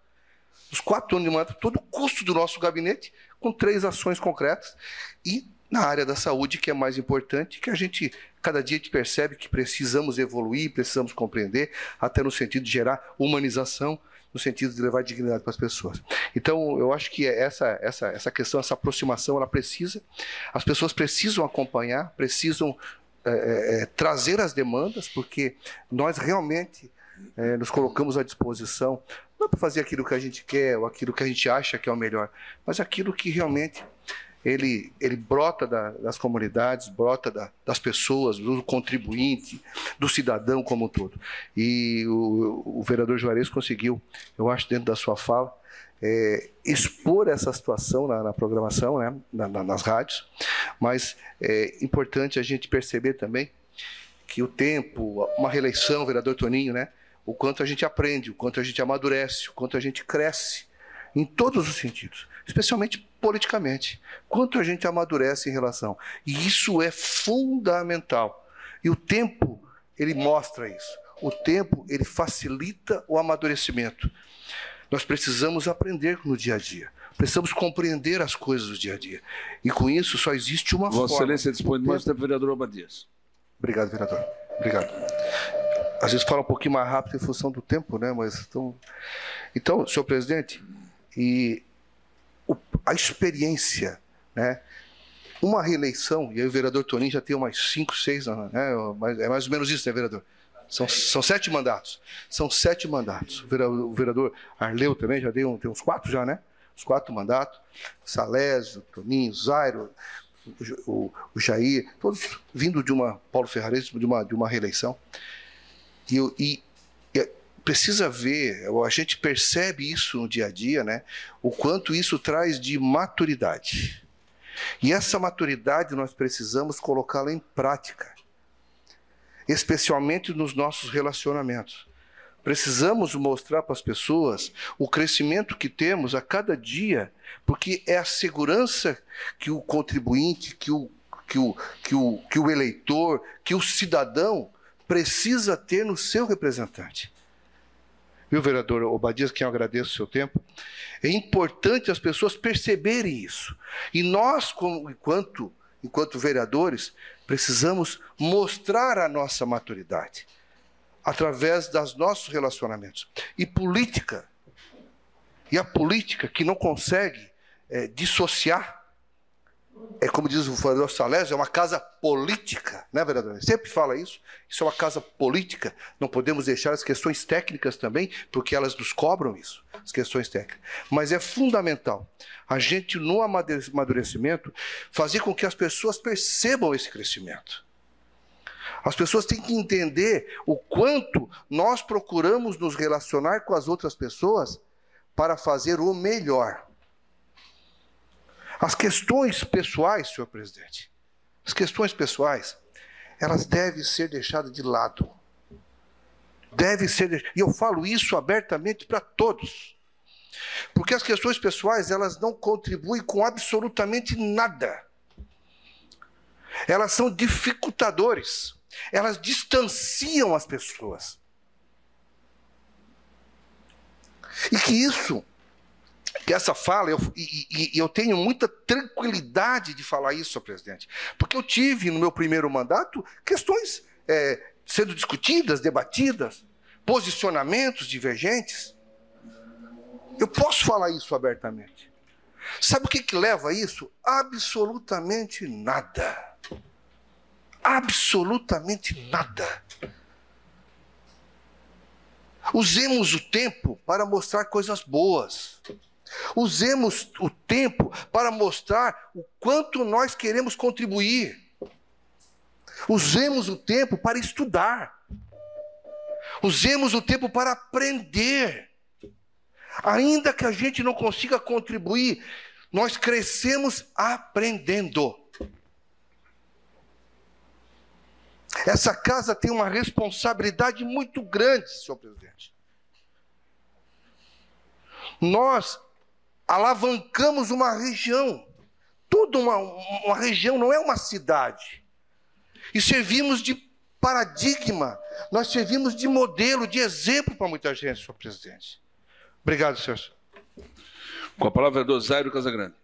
os 4 anos de mandato, todo o custo do nosso gabinete, com 3 ações concretas, e na área da saúde, que é mais importante, que a gente, cada dia, a gente percebe que precisamos evoluir, precisamos compreender, até no sentido de gerar humanização, no sentido de levar dignidade para as pessoas. Então, eu acho que essa questão, essa aproximação, ela precisa, as pessoas precisam acompanhar, precisam trazer as demandas, porque nós realmente nos colocamos à disposição, não para fazer aquilo que a gente quer, ou aquilo que a gente acha que é o melhor, mas aquilo que realmente ele brota das comunidades, brota das pessoas, do contribuinte, do cidadão como um todo. E o vereador Juarez conseguiu, eu acho, dentro da sua fala, expor essa situação na programação, né, nas rádios, mas é importante a gente perceber também que o tempo, uma reeleição, vereador Toninho, né, o quanto a gente aprende, o quanto a gente amadurece, o quanto a gente cresce, em todos os sentidos. especialmente politicamente. Quanto a gente amadurece em relação. E isso é fundamental. E o tempo, ele mostra isso. O tempo, ele facilita o amadurecimento. Nós precisamos aprender no dia a dia. Precisamos compreender as coisas do dia a dia. E com isso só existe uma forma. Vossa Excelência dispõe de mais tempo, vereador Obadias. Obrigado, vereador. Obrigado. Às vezes fala um pouquinho mais rápido em função do tempo, né? Mas então, senhor presidente, a experiência, né? Uma reeleição, e aí o vereador Toninho já tem umas 5, 6 anos, né? É mais ou menos isso, né, vereador? São 7 mandatos. São 7 mandatos. O vereador Arleu também já tem uns 4 já, né? Os 4 mandatos. Salésio, Toninho, Zairo, o Jair, todos vindo de uma, Paulo Ferrares, de uma reeleição. E precisa ver, a gente percebe isso no dia a dia, né? O quanto isso traz de maturidade. E essa maturidade nós precisamos colocá-la em prática, especialmente nos nossos relacionamentos. Precisamos mostrar para as pessoas o crescimento que temos a cada dia, porque é a segurança que o contribuinte, que o eleitor, que o cidadão precisa ter no seu representante. Viu, vereador Obadias, quem eu agradeço o seu tempo. É importante as pessoas perceberem isso. E nós, enquanto vereadores, precisamos mostrar a nossa maturidade através dos nossos relacionamentos. E a política que não consegue dissociar, é como diz o vereador Salésio, é uma casa política, né, vereador? Ele sempre fala isso. Isso é uma casa política. Não podemos deixar as questões técnicas também, porque elas nos cobram isso, as questões técnicas. Mas é fundamental a gente, no amadurecimento, fazer com que as pessoas percebam esse crescimento. As pessoas têm que entender o quanto nós procuramos nos relacionar com as outras pessoas para fazer o melhor. As questões pessoais, senhor presidente, as questões pessoais, elas devem ser deixadas de lado. E eu falo isso abertamente para todos. Porque as questões pessoais, elas não contribuem com absolutamente nada. Elas são dificultadores. Elas distanciam as pessoas. E que essa fala, eu tenho muita tranquilidade de falar isso, senhor presidente, porque eu tive no meu primeiro mandato questões sendo discutidas, debatidas, posicionamentos divergentes. Eu posso falar isso abertamente. Sabe o que leva a isso? Absolutamente nada. Absolutamente nada. Usemos o tempo para mostrar coisas boas. Usemos o tempo para mostrar o quanto nós queremos contribuir. Usemos o tempo para estudar. Usemos o tempo para aprender. Ainda que a gente não consiga contribuir, nós crescemos aprendendo. Essa casa tem uma responsabilidade muito grande, senhor presidente. Nós alavancamos uma região, toda uma região, não é uma cidade. E servimos de paradigma, nós servimos de modelo, de exemplo para muita gente, senhor presidente. Obrigado, senhor. Com a palavra, vereador Zairo Casagrande.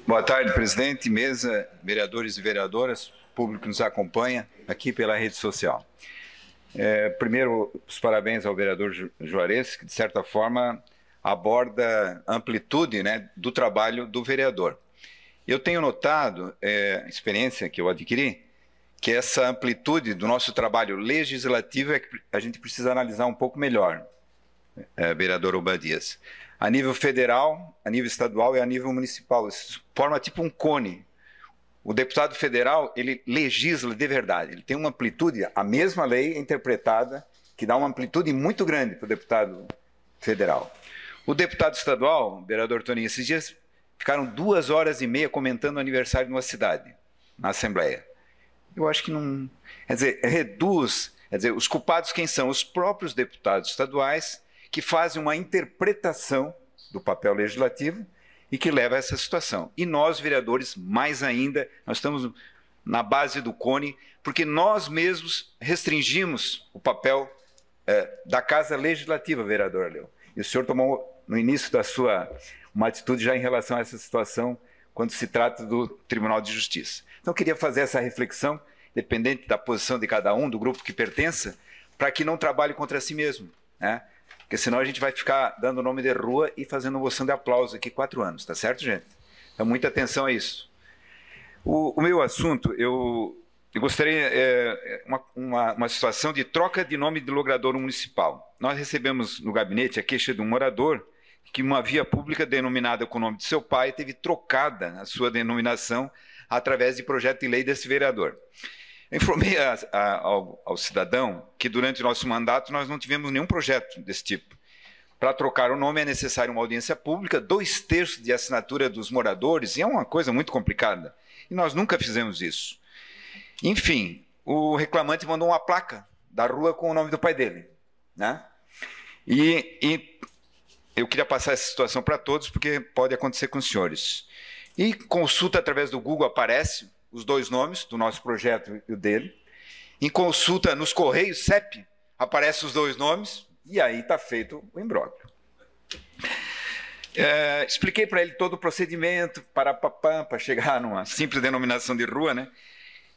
Boa tarde, presidente, mesa, vereadores e vereadoras, público que nos acompanha aqui pela rede social. Primeiro, os parabéns ao vereador Juarez, que de certa forma aborda a amplitude, né, do trabalho do vereador. Eu tenho notado, experiência que eu adquiri, que essa amplitude do nosso trabalho legislativo é que a gente precisa analisar um pouco melhor, vereador Obadias. A nível federal, a nível estadual e a nível municipal. Isso forma tipo um cone. O deputado federal, ele legisla de verdade. Ele tem uma amplitude, a mesma lei é interpretada que dá uma amplitude muito grande para o deputado federal. O deputado estadual, o vereador Toninho, esses dias ficaram 2h30 comentando o aniversário de uma cidade, na Assembleia. Eu acho que não... Quer dizer, reduz... Quer dizer, os culpados quem são? Os próprios deputados estaduais que fazem uma interpretação do papel legislativo e que leva a essa situação. E nós, vereadores, mais ainda, nós estamos na base do CONE, porque nós mesmos restringimos o papel da Casa Legislativa, vereador Arleu. E o senhor tomou, no início da sua, uma atitude já em relação a essa situação, quando se trata do Tribunal de Justiça. Então, eu queria fazer essa reflexão, dependente da posição de cada um, do grupo que pertença, para que não trabalhe contra si mesmo, né? Porque senão a gente vai ficar dando nome de rua e fazendo moção de aplauso aqui 4 anos, tá certo, gente? Então, muita atenção a isso. O meu assunto, eu gostaria uma situação de troca de nome de logradouro municipal. Nós recebemos no gabinete a queixa de um morador que uma via pública denominada com o nome de seu pai teve trocada a sua denominação através de projeto de lei desse vereador. Eu informei ao cidadão que durante o nosso mandato nós não tivemos nenhum projeto desse tipo. Para trocar o nome é necessário uma audiência pública, 2/3 de assinatura dos moradores, e é uma coisa muito complicada. E nós nunca fizemos isso. Enfim, o reclamante mandou uma placa da rua com o nome do pai dele, né? E eu queria passar essa situação para todos, porque pode acontecer com os senhores. E consulta através do Google aparece os 2 nomes, do nosso projeto e o dele. Em consulta nos Correios, CEP, aparecem os 2 nomes, e aí está feito o imbróglio. Expliquei para ele todo o procedimento, para chegar numa simples denominação de rua, né?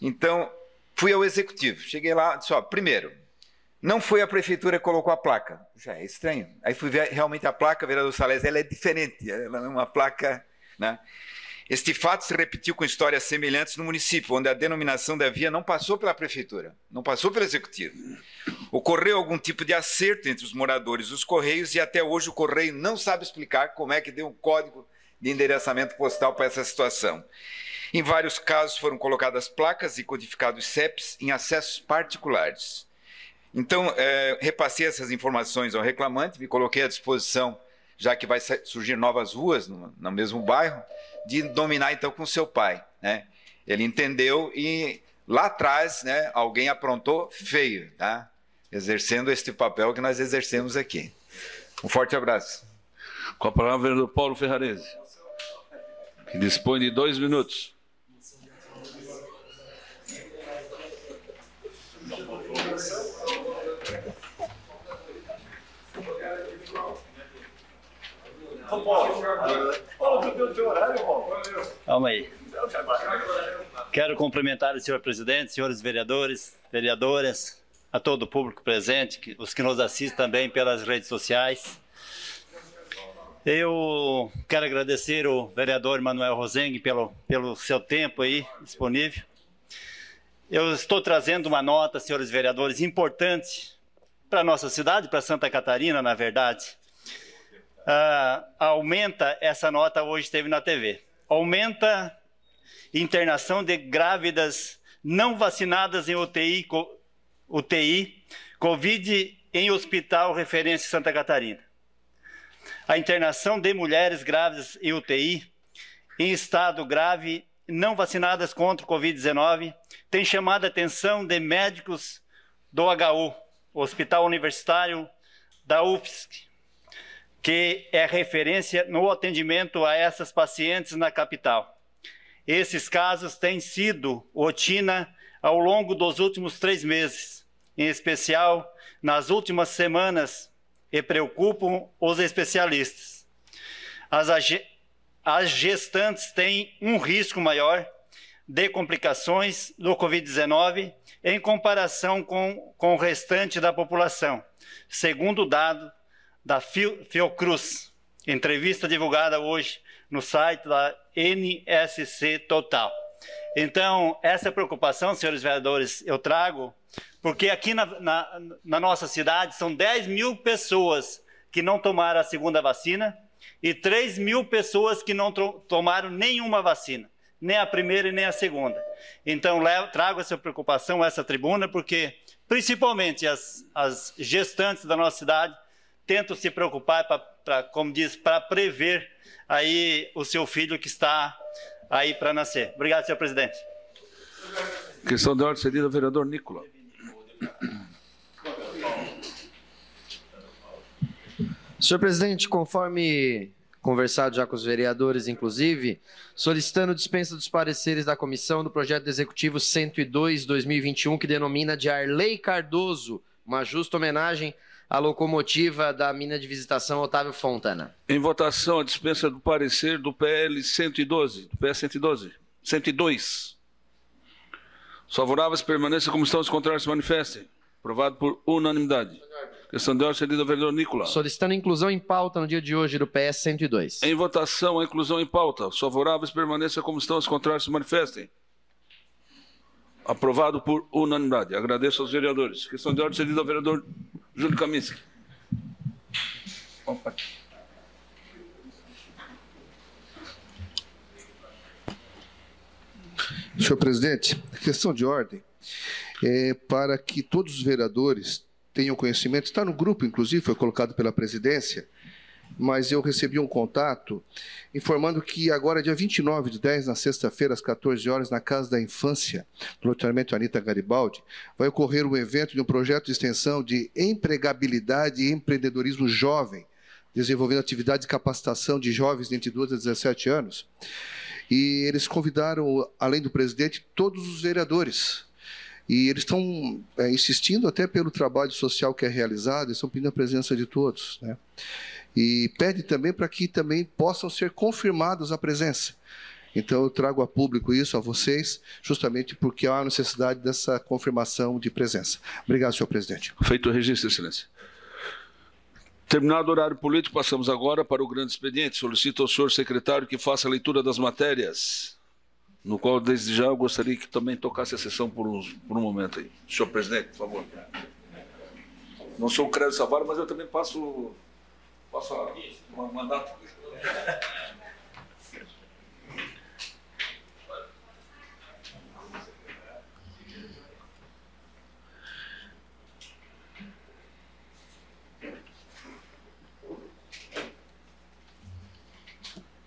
Então, fui ao executivo. Cheguei lá, disse, ó, primeiro, não foi a prefeitura que colocou a placa. Já é estranho. Aí fui ver realmente a placa, vereador Salles, ela é diferente, ela não é uma placa, né? Este fato se repetiu com histórias semelhantes no município, onde a denominação da via não passou pela prefeitura, não passou pelo executivo. Ocorreu algum tipo de acerto entre os moradores e os Correios, e até hoje o Correio não sabe explicar como é que deu um código de endereçamento postal para essa situação. Em vários casos foram colocadas placas e codificados CEPs em acessos particulares. Então, repassei essas informações ao reclamante, me coloquei à disposição, já que vai surgir novas ruas no mesmo bairro, de dominar então com seu pai, né? Ele entendeu e lá atrás, né, alguém aprontou feio, tá? Exercendo este papel que nós exercemos aqui. Um forte abraço. Com a palavra, o vereador Paulo Ferrarese, que dispõe de 2 minutos. Calma aí. Quero cumprimentar o senhor presidente, senhores vereadores, vereadoras, a todo o público presente, os que nos assistem também pelas redes sociais. Eu quero agradecer o vereador Manuel Rosengue pelo seu tempo aí disponível. Eu estou trazendo uma nota, senhores vereadores, importante para a nossa cidade, para Santa Catarina, na verdade. Aumenta, essa nota hoje esteve na TV, aumenta internação de grávidas não vacinadas em UTI Covid em hospital referência Santa Catarina. A internação de mulheres grávidas em UTI em estado grave não vacinadas contra o Covid-19 tem chamado a atenção de médicos do HU, Hospital Universitário da UFSC, que é referência no atendimento a essas pacientes na capital. Esses casos têm sido rotina ao longo dos últimos 3 meses, em especial nas últimas semanas, e preocupam os especialistas. As gestantes têm um risco maior de complicações do Covid-19 em comparação com o restante da população, segundo o dado da Fiocruz, entrevista divulgada hoje no site da NSC Total. Então, essa preocupação, senhores vereadores, eu trago, porque aqui na nossa cidade são 10 mil pessoas que não tomaram a segunda vacina e 3 mil pessoas que não tomaram nenhuma vacina. nem a primeira e nem a segunda. Então, trago essa preocupação a essa tribuna, porque, principalmente, as gestantes da nossa cidade tentam se preocupar, como diz, para prever aí o seu filho que está aí para nascer. Obrigado, senhor presidente. Questão de ordem cedida ao vereador Nicola. Senhor presidente, conforme conversado já com os vereadores, inclusive, solicitando dispensa dos pareceres da comissão do projeto executivo 102/2021, que denomina de Arley Cardoso, uma justa homenagem à locomotiva da mina de visitação Otávio Fontana. Em votação, a dispensa do parecer do PL 112, do PS 102. Os favoráveis permaneçam como estão, os contrários se manifestem. Aprovado por unanimidade. Questão de ordem cedida ao vereador Nicola. Solicitando inclusão em pauta no dia de hoje do PS 102. Em votação, a inclusão em pauta. Os favoráveis permaneçam como estão, os contrários se manifestem. Aprovado por unanimidade. Agradeço aos vereadores. Questão de ordem cedida ao vereador Júlio Kaminski. Opa. Senhor presidente, questão de ordem é para que todos os vereadores tenham conhecimento, está no grupo, inclusive, foi colocado pela presidência, mas eu recebi um contato informando que agora, dia 29/10, na sexta-feira, às 14 horas, na Casa da Infância, no loteamento Anita Garibaldi, vai ocorrer um evento de um projeto de extensão de empregabilidade e empreendedorismo jovem, desenvolvendo atividade de capacitação de jovens de entre 12 a 17 anos. E eles convidaram, além do presidente, todos os vereadores. E eles estão insistindo até pelo trabalho social que é realizado, eles estão pedindo a presença de todos, né? E pede também para que também possam ser confirmados a presença. Então eu trago a público isso, a vocês, justamente porque há necessidade dessa confirmação de presença. Obrigado, senhor presidente. Feito o registro, excelência. Terminado o horário político, passamos agora para o grande expediente. Solicito ao senhor secretário que faça a leitura das matérias, no qual, desde já, eu gostaria que também tocasse a sessão por um momento aí. Senhor presidente, por favor. Não sou o Crédito Savaro, mas eu também passo um mandato.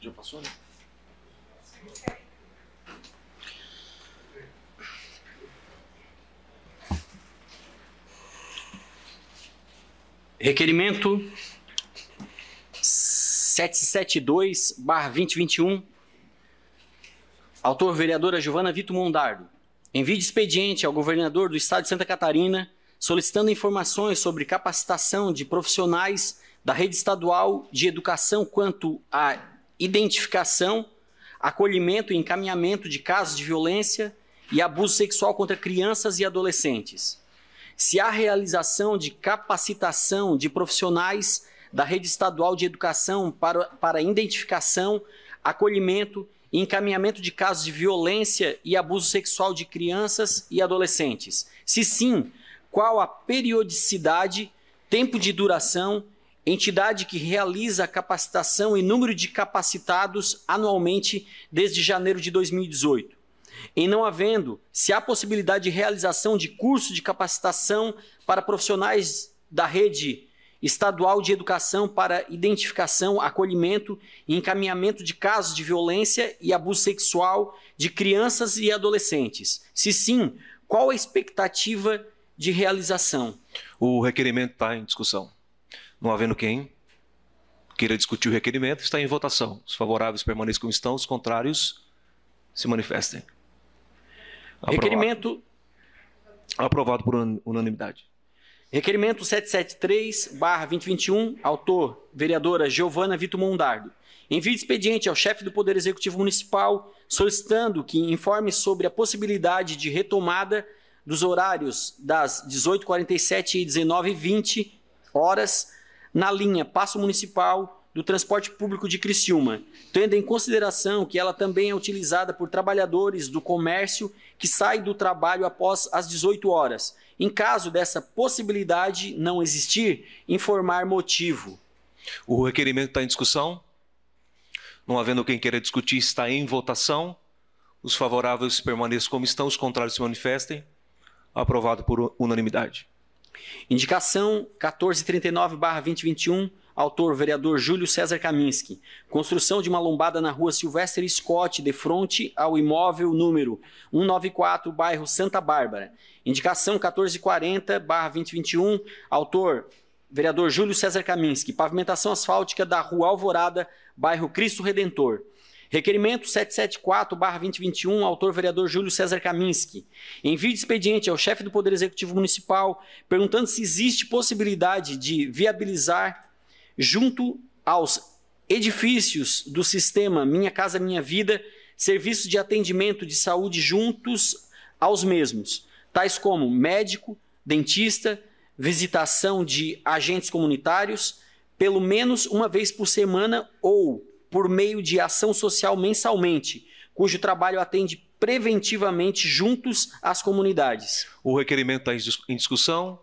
Já passou, né? Requerimento 772/2021. Autor, vereadora Giovana Vitor Mondardo. Envio de expediente ao governador do estado de Santa Catarina, solicitando informações sobre capacitação de profissionais da rede estadual de educação quanto à identificação, acolhimento e encaminhamento de casos de violência e abuso sexual contra crianças e adolescentes. Se há realização de capacitação de profissionais da rede estadual de educação para identificação, acolhimento e encaminhamento de casos de violência e abuso sexual de crianças e adolescentes. Se sim, qual a periodicidade, tempo de duração, entidade que realiza a capacitação e número de capacitados anualmente desde janeiro de 2018. Em não havendo, se há possibilidade de realização de curso de capacitação para profissionais da rede estadual de educação para identificação, acolhimento e encaminhamento de casos de violência e abuso sexual de crianças e adolescentes. Se sim, qual a expectativa de realização? O requerimento está em discussão. Não havendo quem queira discutir o requerimento, está em votação. Os favoráveis permaneçam como estão, os contrários se manifestem. Requerimento... Aprovado por unanimidade. Requerimento 773/2021, autor, vereadora Giovana Vitor Mondardo. Envio de expediente ao chefe do Poder Executivo Municipal, solicitando que informe sobre a possibilidade de retomada dos horários das 18h47 e 19h20 na linha Paço Municipal do Transporte Público de Criciúma, tendo em consideração que ela também é utilizada por trabalhadores do comércio que saem do trabalho após as 18 horas. Em caso dessa possibilidade não existir, informar motivo. O requerimento está em discussão. Não havendo quem queira discutir, está em votação. Os favoráveis permaneçam como estão, os contrários se manifestem. Aprovado por unanimidade. Indicação 1439/2021, autor vereador Júlio César Kaminski. Construção de uma lombada na rua Sylvester Scott, de frente ao imóvel número 194, bairro Santa Bárbara. Indicação 1440/2021, autor vereador Júlio César Kaminski. Pavimentação asfáltica da rua Alvorada, bairro Cristo Redentor. Requerimento 774/2021, autor vereador Júlio César Kaminski. Envio de expediente ao chefe do Poder Executivo Municipal, perguntando se existe possibilidade de viabilizar, junto aos edifícios do sistema Minha Casa Minha Vida, serviços de atendimento de saúde juntos aos mesmos, tais como médico, dentista, visitação de agentes comunitários, pelo menos uma vez por semana ou por meio de ação social mensalmente, cujo trabalho atende preventivamente juntos às comunidades. O requerimento está em discussão.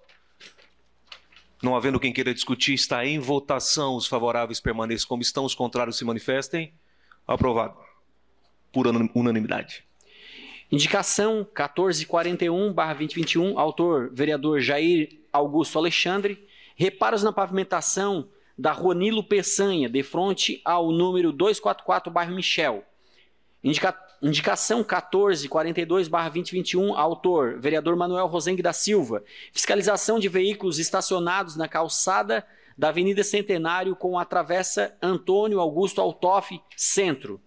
Não havendo quem queira discutir, está em votação. Os favoráveis permaneçam como estão, os contrários se manifestem. Aprovado por unanimidade. Indicação 1441/2021, autor vereador Jair Augusto Alexandre. Reparos na pavimentação da rua Nilo Peçanha, de frente ao número 244, bairro Michel. Indicação 1442/2021, autor vereador Manuel Rosengue da Silva. Fiscalização de veículos estacionados na calçada da Avenida Centenário com a travessa Antônio Augusto Altoff, Centro.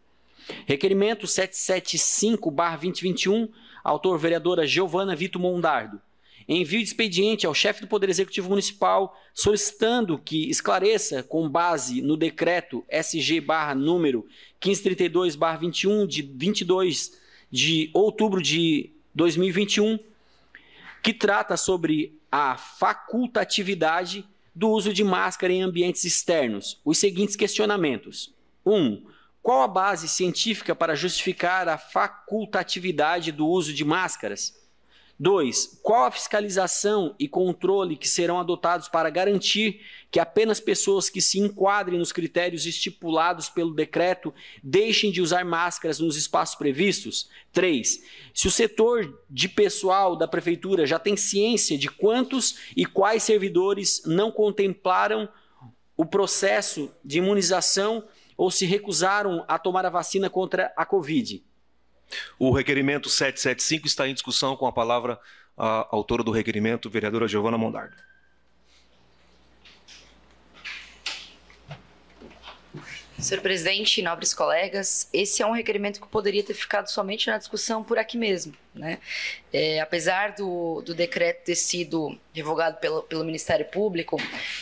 Requerimento 775/2021, autor vereadora Giovana Vito Mondardo. Envio de expediente ao chefe do Poder Executivo Municipal, solicitando que esclareça, com base no decreto SG/número 1532/21, de 22 de outubro de 2021, que trata sobre a facultatividade do uso de máscara em ambientes externos, os seguintes questionamentos. 1. Qual a base científica para justificar a facultatividade do uso de máscaras? 2. Qual a fiscalização e controle que serão adotados para garantir que apenas pessoas que se enquadrem nos critérios estipulados pelo decreto deixem de usar máscaras nos espaços previstos? 3. Se o setor de pessoal da Prefeitura já tem ciência de quantos e quais servidores não contemplaram o processo de imunização ou se recusaram a tomar a vacina contra a Covid? O requerimento 775 está em discussão. Com a palavra a autora do requerimento, vereadora Giovana Mondardo. Senhor presidente, nobres colegas, esse é um requerimento que poderia ter ficado somente na discussão por aqui mesmo, né? Apesar do decreto ter sido revogado pelo Ministério Público,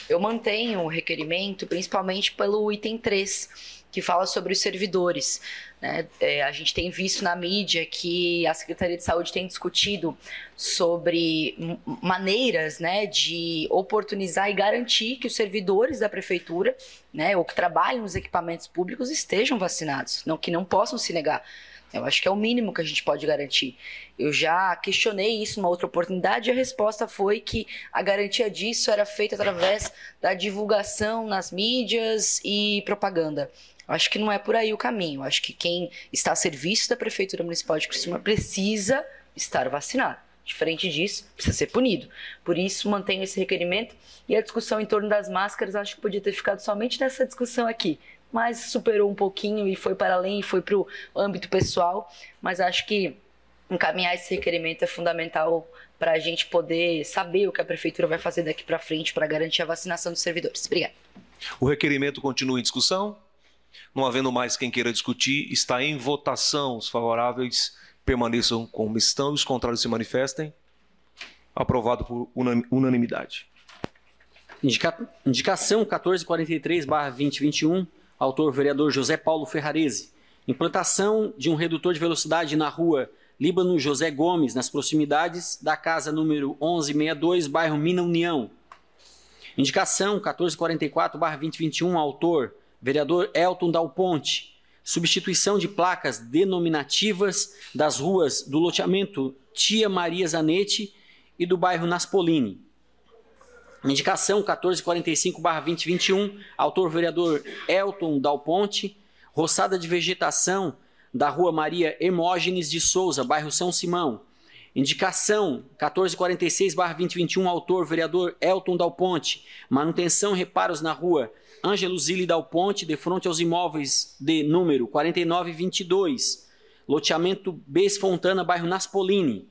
eu mantenho o requerimento principalmente pelo item 3, que fala sobre os servidores, né? A gente tem visto na mídia que a Secretaria de Saúde tem discutido sobre maneiras, né, de oportunizar e garantir que os servidores da Prefeitura, né, ou que trabalham nos equipamentos públicos estejam vacinados, que não possam se negar. Eu acho que é o mínimo que a gente pode garantir. Eu já questionei isso numa outra oportunidade e a resposta foi que a garantia disso era feita através da divulgação nas mídias e propaganda. Eu acho que não é por aí o caminho. Eu acho que quem está a serviço da Prefeitura Municipal de Criciúma precisa estar vacinado. Diferente disso, precisa ser punido. Por isso, mantenho esse requerimento. E a discussão em torno das máscaras, acho que podia ter ficado somente nessa discussão aqui. Mas superou um pouquinho e foi para além, e foi para o âmbito pessoal. Mas acho que encaminhar esse requerimento é fundamental para a gente poder saber o que a Prefeitura vai fazer daqui para frente para garantir a vacinação dos servidores. Obrigada. O requerimento continua em discussão. Não havendo mais quem queira discutir, está em votação. Os favoráveis permaneçam como estão e os contrários se manifestem. Aprovado por unanimidade. Indicação 1443/2021, autor vereador José Paulo Ferrarese. Implantação de um redutor de velocidade na rua Líbano José Gomes, nas proximidades da casa número 1162, bairro Mina União. Indicação 1444/2021, autor vereador Elton Dal Ponte. Substituição de placas denominativas das ruas do loteamento Tia Maria Zanetti e do bairro Naspolini. Indicação 1445/2021, autor vereador Elton Dal Ponte. Roçada de vegetação da Rua Maria Hermógenes de Souza, bairro São Simão. Indicação 1446/2021, autor vereador Elton Dal Ponte. Manutenção e reparos na Rua Ângelo Zilli Dal Ponte, de frente aos imóveis de número 4922, loteamento Bes Fontana, bairro Naspolini.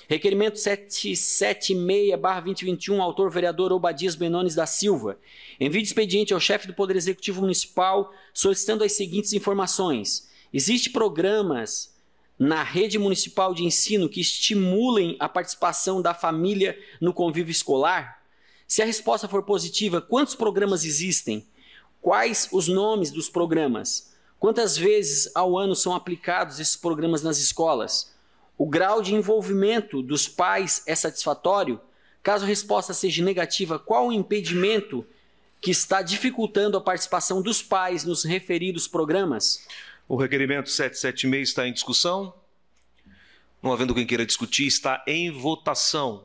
Requerimento 776/2021, autor vereador Obadias Benones da Silva. Envio de expediente ao chefe do Poder Executivo Municipal solicitando as seguintes informações. Existem programas na rede municipal de ensino que estimulem a participação da família no convívio escolar? Se a resposta for positiva, quantos programas existem? Quais os nomes dos programas? Quantas vezes ao ano são aplicados esses programas nas escolas? O grau de envolvimento dos pais é satisfatório? Caso a resposta seja negativa, qual o impedimento que está dificultando a participação dos pais nos referidos programas? O requerimento 776 está em discussão. Não havendo quem queira discutir, está em votação.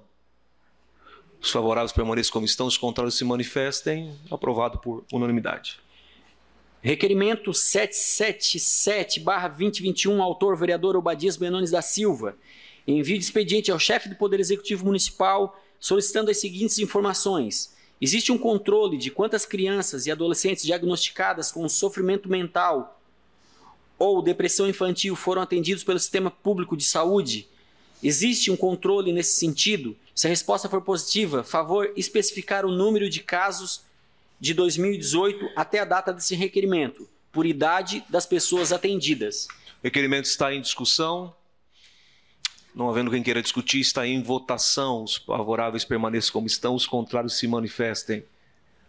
Os favoráveis permaneçam como estão, os contrários se manifestem. Aprovado por unanimidade. Requerimento 777/2021, autor vereador Obadias Benones da Silva. Envio de expediente ao chefe do Poder Executivo Municipal solicitando as seguintes informações. Existe um controle de quantas crianças e adolescentes diagnosticadas com sofrimento mental ou depressão infantil foram atendidos pelo Sistema Público de Saúde? Existe um controle nesse sentido? Se a resposta for positiva, favor especificar o número de casos de 2018 até a data desse requerimento, por idade das pessoas atendidas. O requerimento está em discussão. Não havendo quem queira discutir, está em votação. Os favoráveis permaneçam como estão, os contrários se manifestem.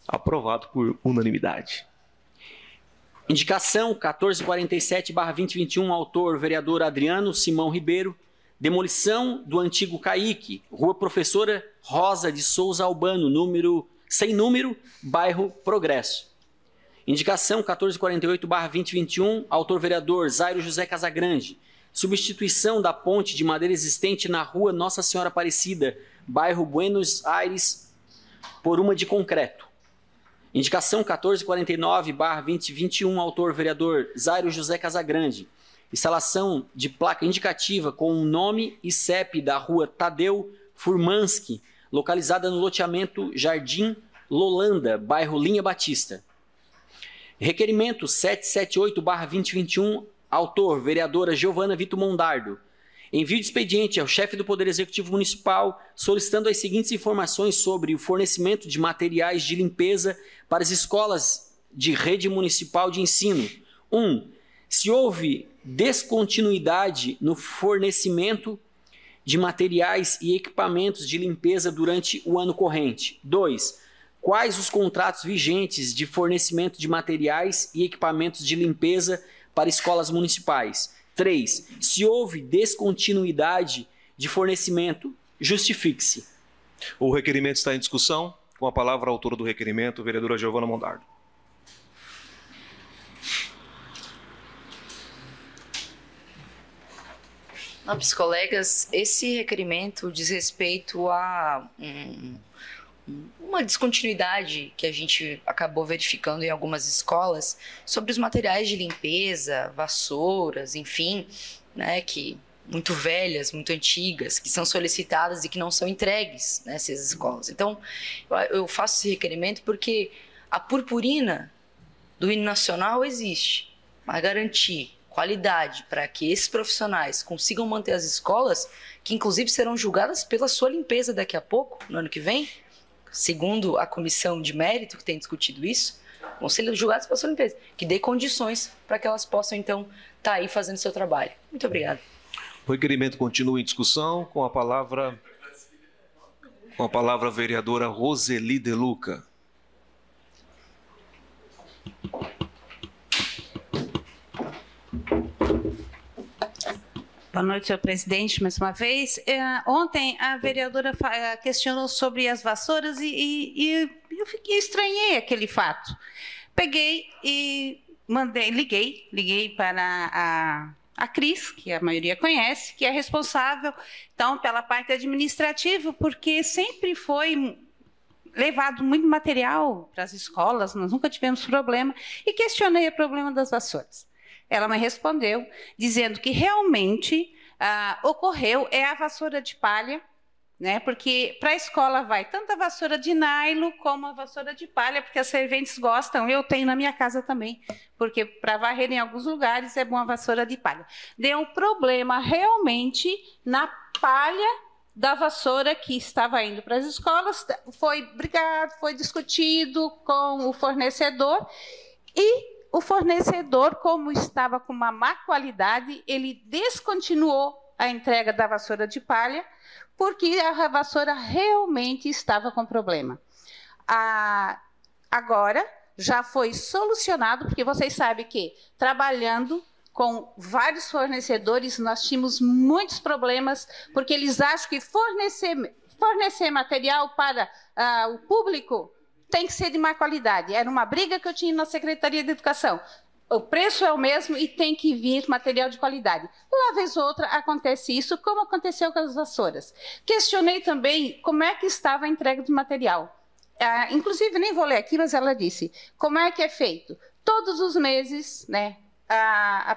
Aprovado por unanimidade. Indicação 1447/2021, autor vereador Adriano Simão Ribeiro. Demolição do antigo CAIC, Rua Professora Rosa de Souza Albano, sem número, bairro Progresso. Indicação 1448/2021, autor vereador Zairo José Casagrande. Substituição da ponte de madeira existente na Rua Nossa Senhora Aparecida, bairro Buenos Aires, por uma de concreto. Indicação 1449/2021, autor vereador Zairo José Casagrande. Instalação de placa indicativa com o nome e CEP da Rua Tadeu Furmanski, localizada no loteamento Jardim Lolanda, bairro Linha Batista. Requerimento 778/2021, autor vereadora Giovana Vito Mondardo. Envio de expediente ao chefe do Poder Executivo Municipal solicitando as seguintes informações sobre o fornecimento de materiais de limpeza para as escolas de rede municipal de ensino. 1. Se houve descontinuidade no fornecimento de materiais e equipamentos de limpeza durante o ano corrente. 2. Quais os contratos vigentes de fornecimento de materiais e equipamentos de limpeza para escolas municipais? 3. Se houve descontinuidade de fornecimento, justifique-se. O requerimento está em discussão. Com a palavra a autora do requerimento, vereadora Giovana Mondardo. Nobres colegas, esse requerimento diz respeito a uma descontinuidade que a gente acabou verificando em algumas escolas sobre os materiais de limpeza, vassouras, enfim, né, que muito velhas, muito antigas, que são solicitadas e que não são entregues nessas escolas. Então, eu faço esse requerimento porque a purpurina do hino nacional existe, mas garantir qualidade para que esses profissionais consigam manter as escolas, que inclusive serão julgadas pela sua limpeza daqui a pouco, no ano que vem, segundo a comissão de mérito que tem discutido isso, vão ser julgadas pela sua limpeza, que dê condições para que elas possam, então, estar aí fazendo seu trabalho. Muito obrigada. O requerimento continua em discussão. Com a palavra a vereadora Roseli De Luca. Boa noite, senhor presidente, mais uma vez. Ontem a vereadora questionou sobre as vassouras e eu estranhei aquele fato. Peguei e liguei para a Cris, que a maioria conhece, que é responsável, então, pela parte administrativa, porque sempre foi levado muito material para as escolas, nós nunca tivemos problema, e questionei o problema das vassouras. Ela me respondeu dizendo que realmente ocorreu a vassoura de palha, né? Porque para a escola vai tanto a vassoura de nylon como a vassoura de palha, porque as serventes gostam. Eu tenho na minha casa também, porque para varrer em alguns lugares é bom a vassoura de palha. Deu um problema realmente na palha da vassoura que estava indo para as escolas. Foi brigado, foi discutido com o fornecedor, e o fornecedor, como estava com uma má qualidade, ele descontinuou a entrega da vassoura de palha, porque a vassoura realmente estava com problema. Agora, já foi solucionado, porque vocês sabem que, trabalhando com vários fornecedores, nós tínhamos muitos problemas, porque eles acham que fornecer material para o público tem que ser de má qualidade. Era uma briga que eu tinha na Secretaria de Educação. O preço é o mesmo e tem que vir material de qualidade. Uma vez ou outra acontece isso, como aconteceu com as vassouras. Questionei também como é que estava a entrega de material. Inclusive, nem vou ler aqui, mas ela disse, como é que é feito? Todos os meses, né, a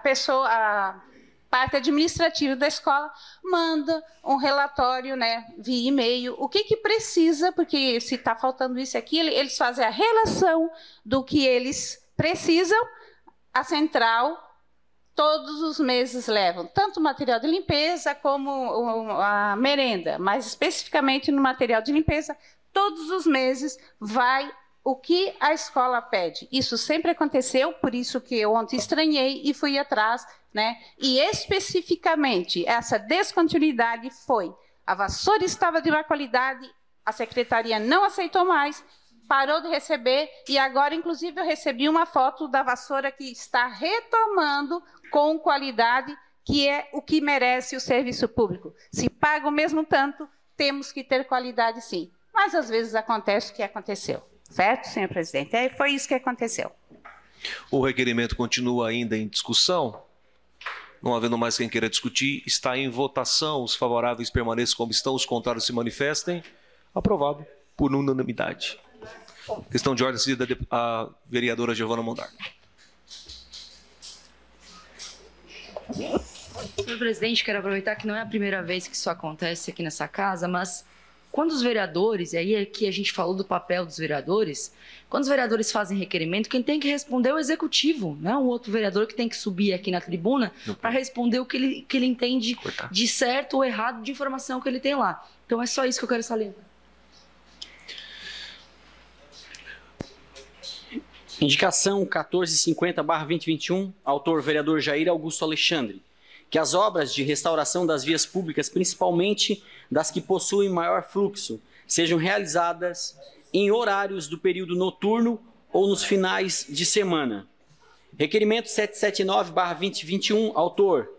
parte administrativa da escola manda um relatório, né, via e-mail, o que precisa, porque se está faltando isso e aquilo, eles fazem a relação do que eles precisam. A central, todos os meses levam tanto material de limpeza como a merenda, mas especificamente no material de limpeza, todos os meses vai o que a escola pede. Isso sempre aconteceu, por isso que eu ontem estranhei e fui atrás, né? E especificamente essa descontinuidade foi: a vassoura estava de má qualidade, a secretaria não aceitou mais, parou de receber, e agora, inclusive, eu recebi uma foto da vassoura que está retomando com qualidade, que é o que merece o serviço público. Se paga o mesmo tanto, temos que ter qualidade, sim. Mas, às vezes, acontece o que aconteceu. Certo, senhor presidente? Foi isso que aconteceu. O requerimento continua ainda em discussão. Não havendo mais quem queira discutir, está em votação. Os favoráveis permaneçam como estão, os contrários se manifestem. Aprovado por unanimidade. Questão de ordem, a vereadora Giovana Mondar. Senhor presidente, quero aproveitar que não é a primeira vez que isso acontece aqui nessa casa, mas quando os vereadores, e aí aqui a gente falou do papel dos vereadores, quando os vereadores fazem requerimento, quem tem que responder é o executivo, não é um outro vereador que tem que subir aqui na tribuna para responder o que ele entende de certo ou errado de informação que ele tem lá. Então é só isso que eu quero salientar. Indicação 1450/2021, autor vereador Jair Augusto Alexandre, que as obras de restauração das vias públicas, principalmente das que possuem maior fluxo, sejam realizadas em horários do período noturno ou nos finais de semana. Requerimento 779/2021, autor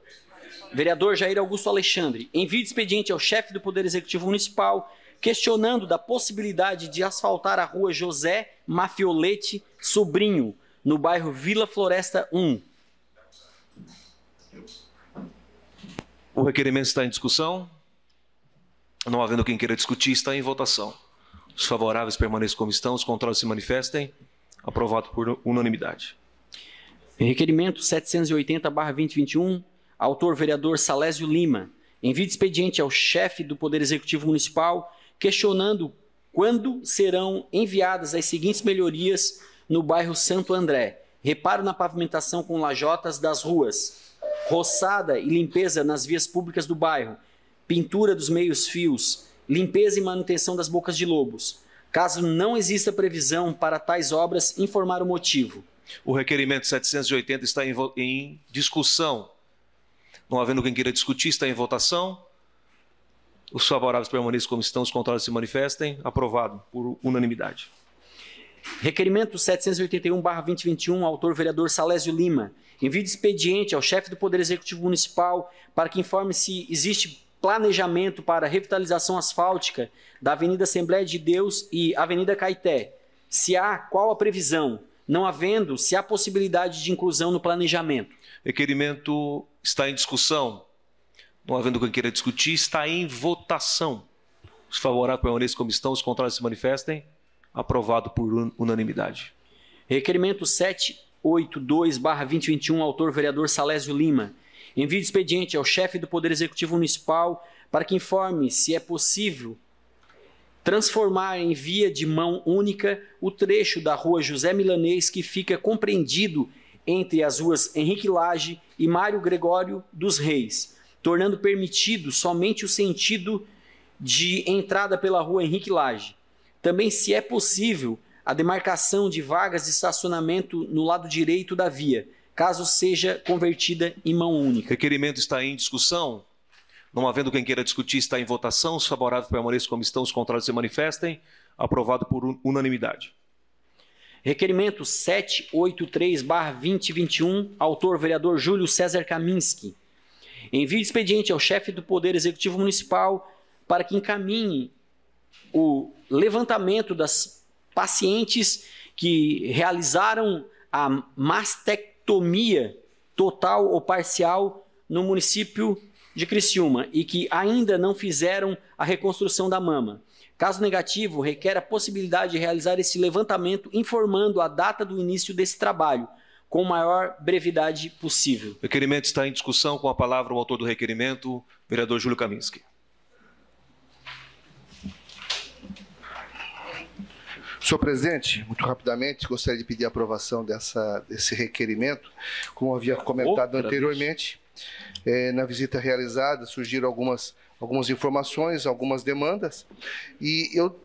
vereador Jair Augusto Alexandre, envio de expediente ao chefe do Poder Executivo Municipal, questionando da possibilidade de asfaltar a rua José Mafiolete Sobrinho, no bairro Vila Floresta 1. O requerimento está em discussão. Não havendo quem queira discutir, está em votação. Os favoráveis permaneçam como estão, os contrários se manifestem. Aprovado por unanimidade. Requerimento 780/2021, autor vereador Salésio Lima, envio de expediente ao chefe do Poder Executivo Municipal, questionando quando serão enviadas as seguintes melhorias no bairro Santo André: reparo na pavimentação com lajotas das ruas, roçada e limpeza nas vias públicas do bairro, pintura dos meios-fios, limpeza e manutenção das bocas de lobos. Caso não exista previsão para tais obras, informar o motivo. O requerimento 780 está em discussão. Não havendo quem queira discutir, está em votação. Os favoráveis permaneçam como estão, os contrários se manifestem. Aprovado por unanimidade. Requerimento 781/2021, autor vereador Salésio Lima, envio de expediente ao chefe do Poder Executivo Municipal para que informe se existe planejamento para revitalização asfáltica da Avenida Assembleia de Deus e Avenida Caeté. Se há, qual a previsão? Não havendo, se há possibilidade de inclusão no planejamento. Requerimento está em discussão. Não havendo quem queira discutir, está em votação. Os favoráveis permaneçam como estão, os contrários se manifestem. Aprovado por unanimidade. Requerimento 7 782/2021, autor vereador Salésio Lima. Envio de expediente ao chefe do Poder Executivo Municipal para que informe se é possível transformar em via de mão única o trecho da rua José Milanês que fica compreendido entre as ruas Henrique Lage e Mário Gregório dos Reis, tornando permitido somente o sentido de entrada pela rua Henrique Lage. Também, se é possível, a demarcação de vagas de estacionamento no lado direito da via, caso seja convertida em mão única. O requerimento está em discussão. Não havendo quem queira discutir, está em votação. Os favoráveis permaneçam como estão, os contrários se manifestem. Aprovado por unanimidade. Requerimento 783/2021, autor vereador Júlio César Kaminski. Envio de expediente ao chefe do Poder Executivo Municipal para que encaminhe o levantamento das pacientes que realizaram a mastectomia total ou parcial no município de Criciúma e que ainda não fizeram a reconstrução da mama. Caso negativo, requer a possibilidade de realizar esse levantamento informando a data do início desse trabalho, com maior brevidade possível. O requerimento está em discussão. Com a palavra o autor do requerimento, vereador Júlio Kaminski. Senhor presidente, muito rapidamente, gostaria de pedir a aprovação desse requerimento. Como havia comentado anteriormente, na visita realizada surgiram algumas informações, algumas demandas, e eu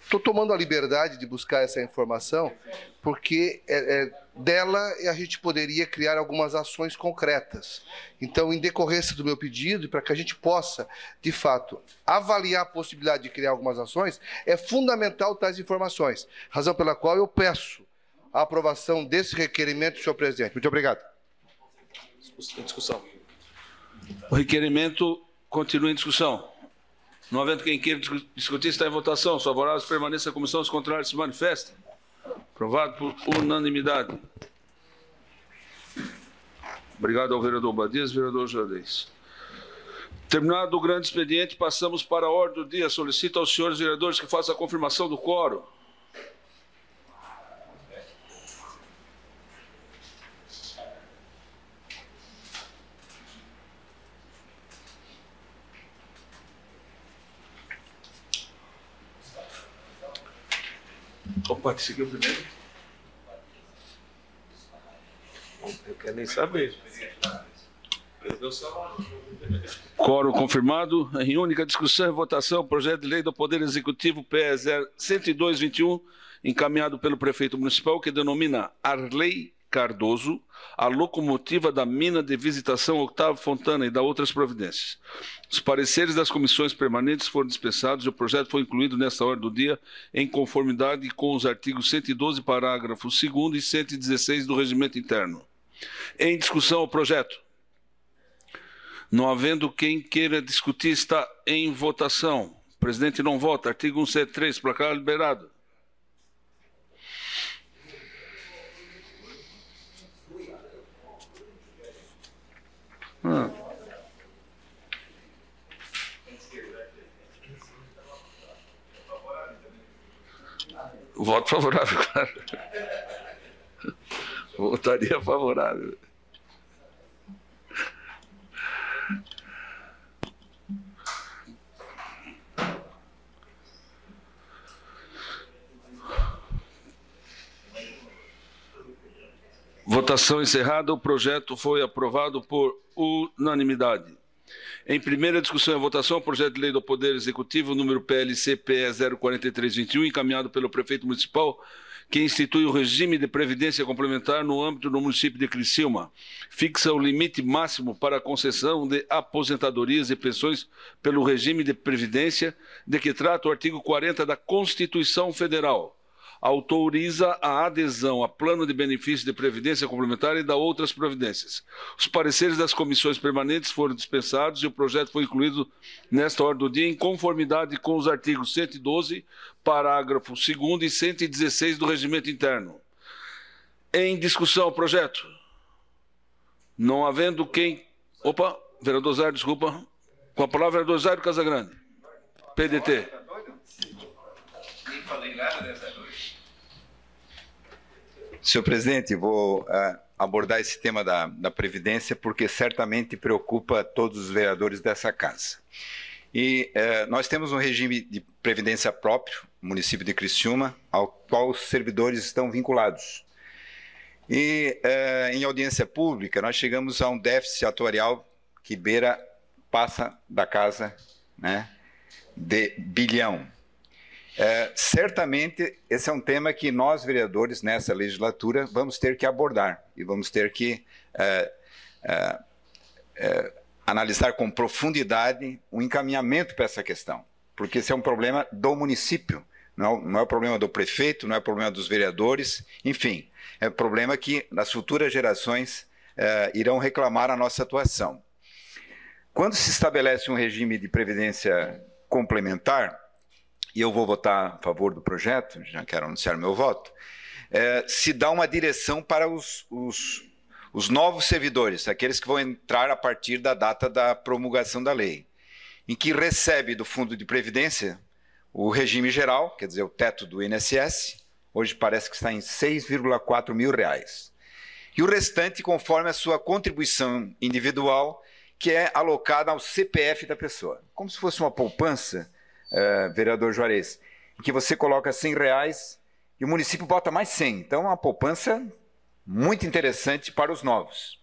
estou tomando a liberdade de buscar essa informação, porque dela a gente poderia criar algumas ações concretas. Então, em decorrência do meu pedido, e para que a gente possa, de fato, avaliar a possibilidade de criar algumas ações, é fundamental tais informações, razão pela qual eu peço a aprovação desse requerimento, senhor presidente. Muito obrigado. Discussão. O requerimento continua em discussão. Não havendo quem queira discutir, está em votação. Os favoráveis permaneçam na comissão, os contrários se manifestem. Aprovado por unanimidade. Obrigado ao vereador Badias, vereador Jardins. Terminado o grande expediente, passamos para a ordem do dia. Solicito aos senhores vereadores que façam a confirmação do quórum. Opa, esse aqui é o primeiro? Eu quero nem saber. Quórum confirmado. Em única discussão e votação, projeto de lei do Poder Executivo PE 102/21, encaminhado pelo prefeito municipal, que denomina Arley Cardoso a locomotiva da mina de visitação Octávio Fontana e da outras providências. Os pareceres das comissões permanentes foram dispensados e o projeto foi incluído nesta ordem do dia em conformidade com os artigos 112, parágrafo 2º e 116 do Regimento Interno. Em discussão o projeto. Não havendo quem queira discutir, está em votação. O presidente não vota. Artigo 173, placar liberado. Voto favorável, claro. Votaria favorável. Votação encerrada, o projeto foi aprovado por unanimidade. Em primeira discussão e votação, o projeto de lei do Poder Executivo, número PLC-PE 04321, encaminhado pelo prefeito municipal, que institui o regime de previdência complementar no âmbito do município de Criciúma. Fixa o limite máximo para a concessão de aposentadorias e pensões pelo regime de previdência, de que trata o artigo 40 da Constituição Federal. Autoriza a adesão a plano de benefício de previdência complementar e da outras providências. Os pareceres das comissões permanentes foram dispensados e o projeto foi incluído nesta ordem do dia em conformidade com os artigos 112, parágrafo 2º e 116 do Regimento Interno. Em discussão o projeto. Não havendo quem... Opa, vereador Zairo, desculpa. Com a palavra, vereador Zairo Casagrande. PDT. Nem falei nada dessa noite. Senhor presidente, vou abordar esse tema da Previdência porque certamente preocupa todos os vereadores dessa casa. E nós temos um regime de previdência próprio, no município de Criciúma, ao qual os servidores estão vinculados. E em audiência pública, nós chegamos a um déficit atuarial que passa da casa, né, de bilhão. Certamente, esse é um tema que nós, vereadores, nessa legislatura, vamos ter que abordar e vamos ter que analisar com profundidade o encaminhamento para essa questão, porque esse é um problema do município, não é o problema do prefeito, não é o problema dos vereadores, enfim, é um problema que as futuras gerações irão reclamar a nossa atuação. Quando se estabelece um regime de previdência complementar, e eu vou votar a favor do projeto, já quero anunciar meu voto, se dá uma direção para os novos servidores, aqueles que vão entrar a partir da data da promulgação da lei, em que recebe do Fundo de Previdência o regime geral, quer dizer, o teto do INSS, hoje parece que está em R$ 6,4 mil, e o restante conforme a sua contribuição individual, que é alocada ao CPF da pessoa, como se fosse uma poupança, vereador Juarez, em que você coloca R$100 e o município bota mais 100. Então, é uma poupança muito interessante para os novos.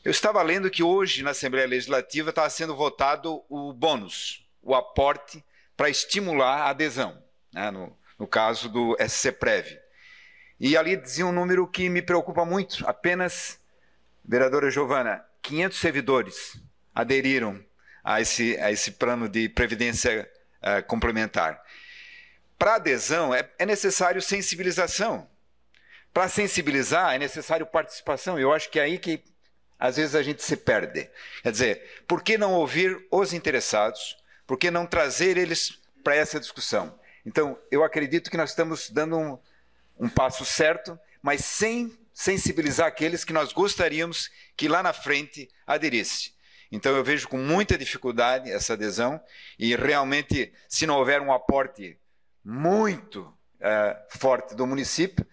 Eu estava lendo que hoje, na Assembleia Legislativa, estava sendo votado o bônus, o aporte para estimular a adesão, né, no caso do SCPrev. E ali dizia um número que me preocupa muito, apenas, vereadora Giovana, 500 servidores aderiram a esse plano de previdência complementar. Para adesão é necessário sensibilização. Para sensibilizar é necessário participação. Eu acho que é aí que às vezes a gente se perde. Quer dizer, por que não ouvir os interessados? Por que não trazer eles para essa discussão? Então, eu acredito que nós estamos dando um passo certo, mas sem sensibilizar aqueles que nós gostaríamos que lá na frente aderisse. Então, eu vejo com muita dificuldade essa adesão e realmente, se não houver um aporte muito forte do município,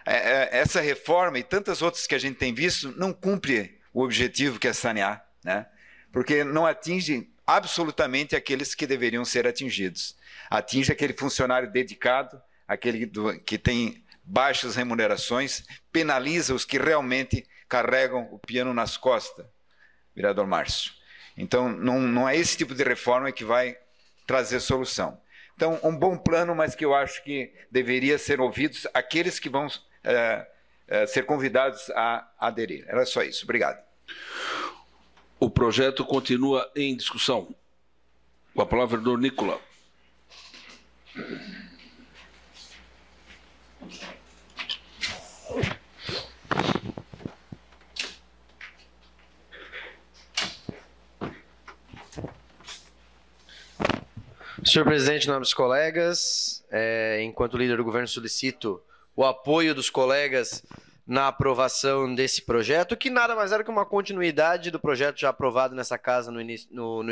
essa reforma e tantas outras que a gente tem visto não cumpre o objetivo que é sanear, né? Porque não atinge absolutamente aqueles que deveriam ser atingidos. Atinge aquele funcionário dedicado, aquele que tem baixas remunerações, penaliza os que realmente carregam o piano nas costas, vereador Márcio. Então, não é esse tipo de reforma que vai trazer solução. Então, um bom plano, mas que eu acho que deveria ser ouvidos aqueles que vão ser convidados a aderir. Era só isso. Obrigado. O projeto continua em discussão. Com a palavra, vereador Nicola. Senhor presidente, nobres colegas, enquanto líder do governo solicito o apoio dos colegas na aprovação desse projeto, que nada mais era que uma continuidade do projeto já aprovado nessa casa no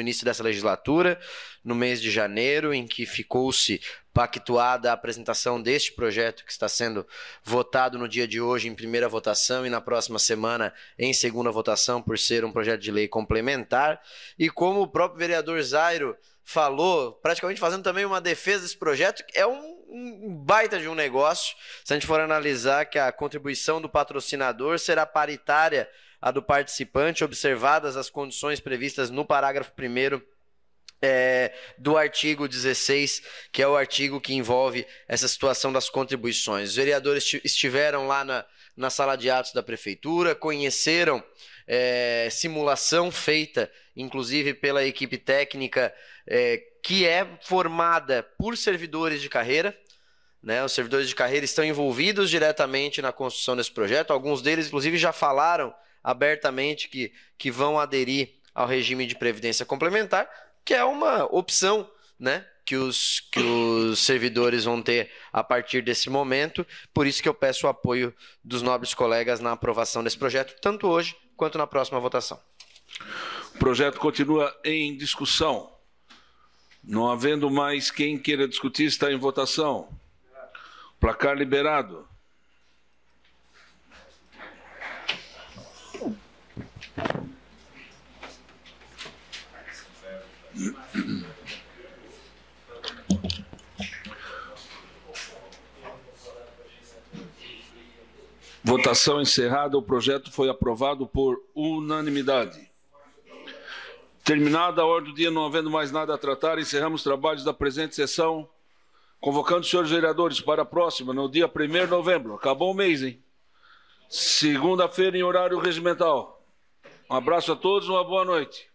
início dessa legislatura, no mês de janeiro, em que ficou-se pactuada a apresentação deste projeto que está sendo votado no dia de hoje em primeira votação e na próxima semana em segunda votação, por ser um projeto de lei complementar. E como o próprio vereador Zairo falou, praticamente fazendo também uma defesa desse projeto, é um baita de um negócio, se a gente for analisar que a contribuição do patrocinador será paritária à do participante, observadas as condições previstas no parágrafo 1º do artigo 16, que é o artigo que envolve essa situação das contribuições. Os vereadores estiveram lá na sala de atos da prefeitura, conheceram simulação feita, inclusive pela equipe técnica, que é formada por servidores de carreira, né? Os servidores de carreira estão envolvidos diretamente na construção desse projeto, alguns deles, inclusive, já falaram abertamente que vão aderir ao regime de previdência complementar, que é uma opção, né, que os servidores vão ter a partir desse momento. Por isso que eu peço o apoio dos nobres colegas na aprovação desse projeto, tanto hoje quanto na próxima votação. O projeto continua em discussão. Não havendo mais quem queira discutir, está em votação. Placar liberado. Votação encerrada, o projeto foi aprovado por unanimidade. Terminada a ordem do dia, não havendo mais nada a tratar, encerramos os trabalhos da presente sessão, convocando os senhores vereadores para a próxima, no dia 1º de novembro. Acabou o mês, hein? Segunda-feira, em horário regimental. Um abraço a todos, uma boa noite.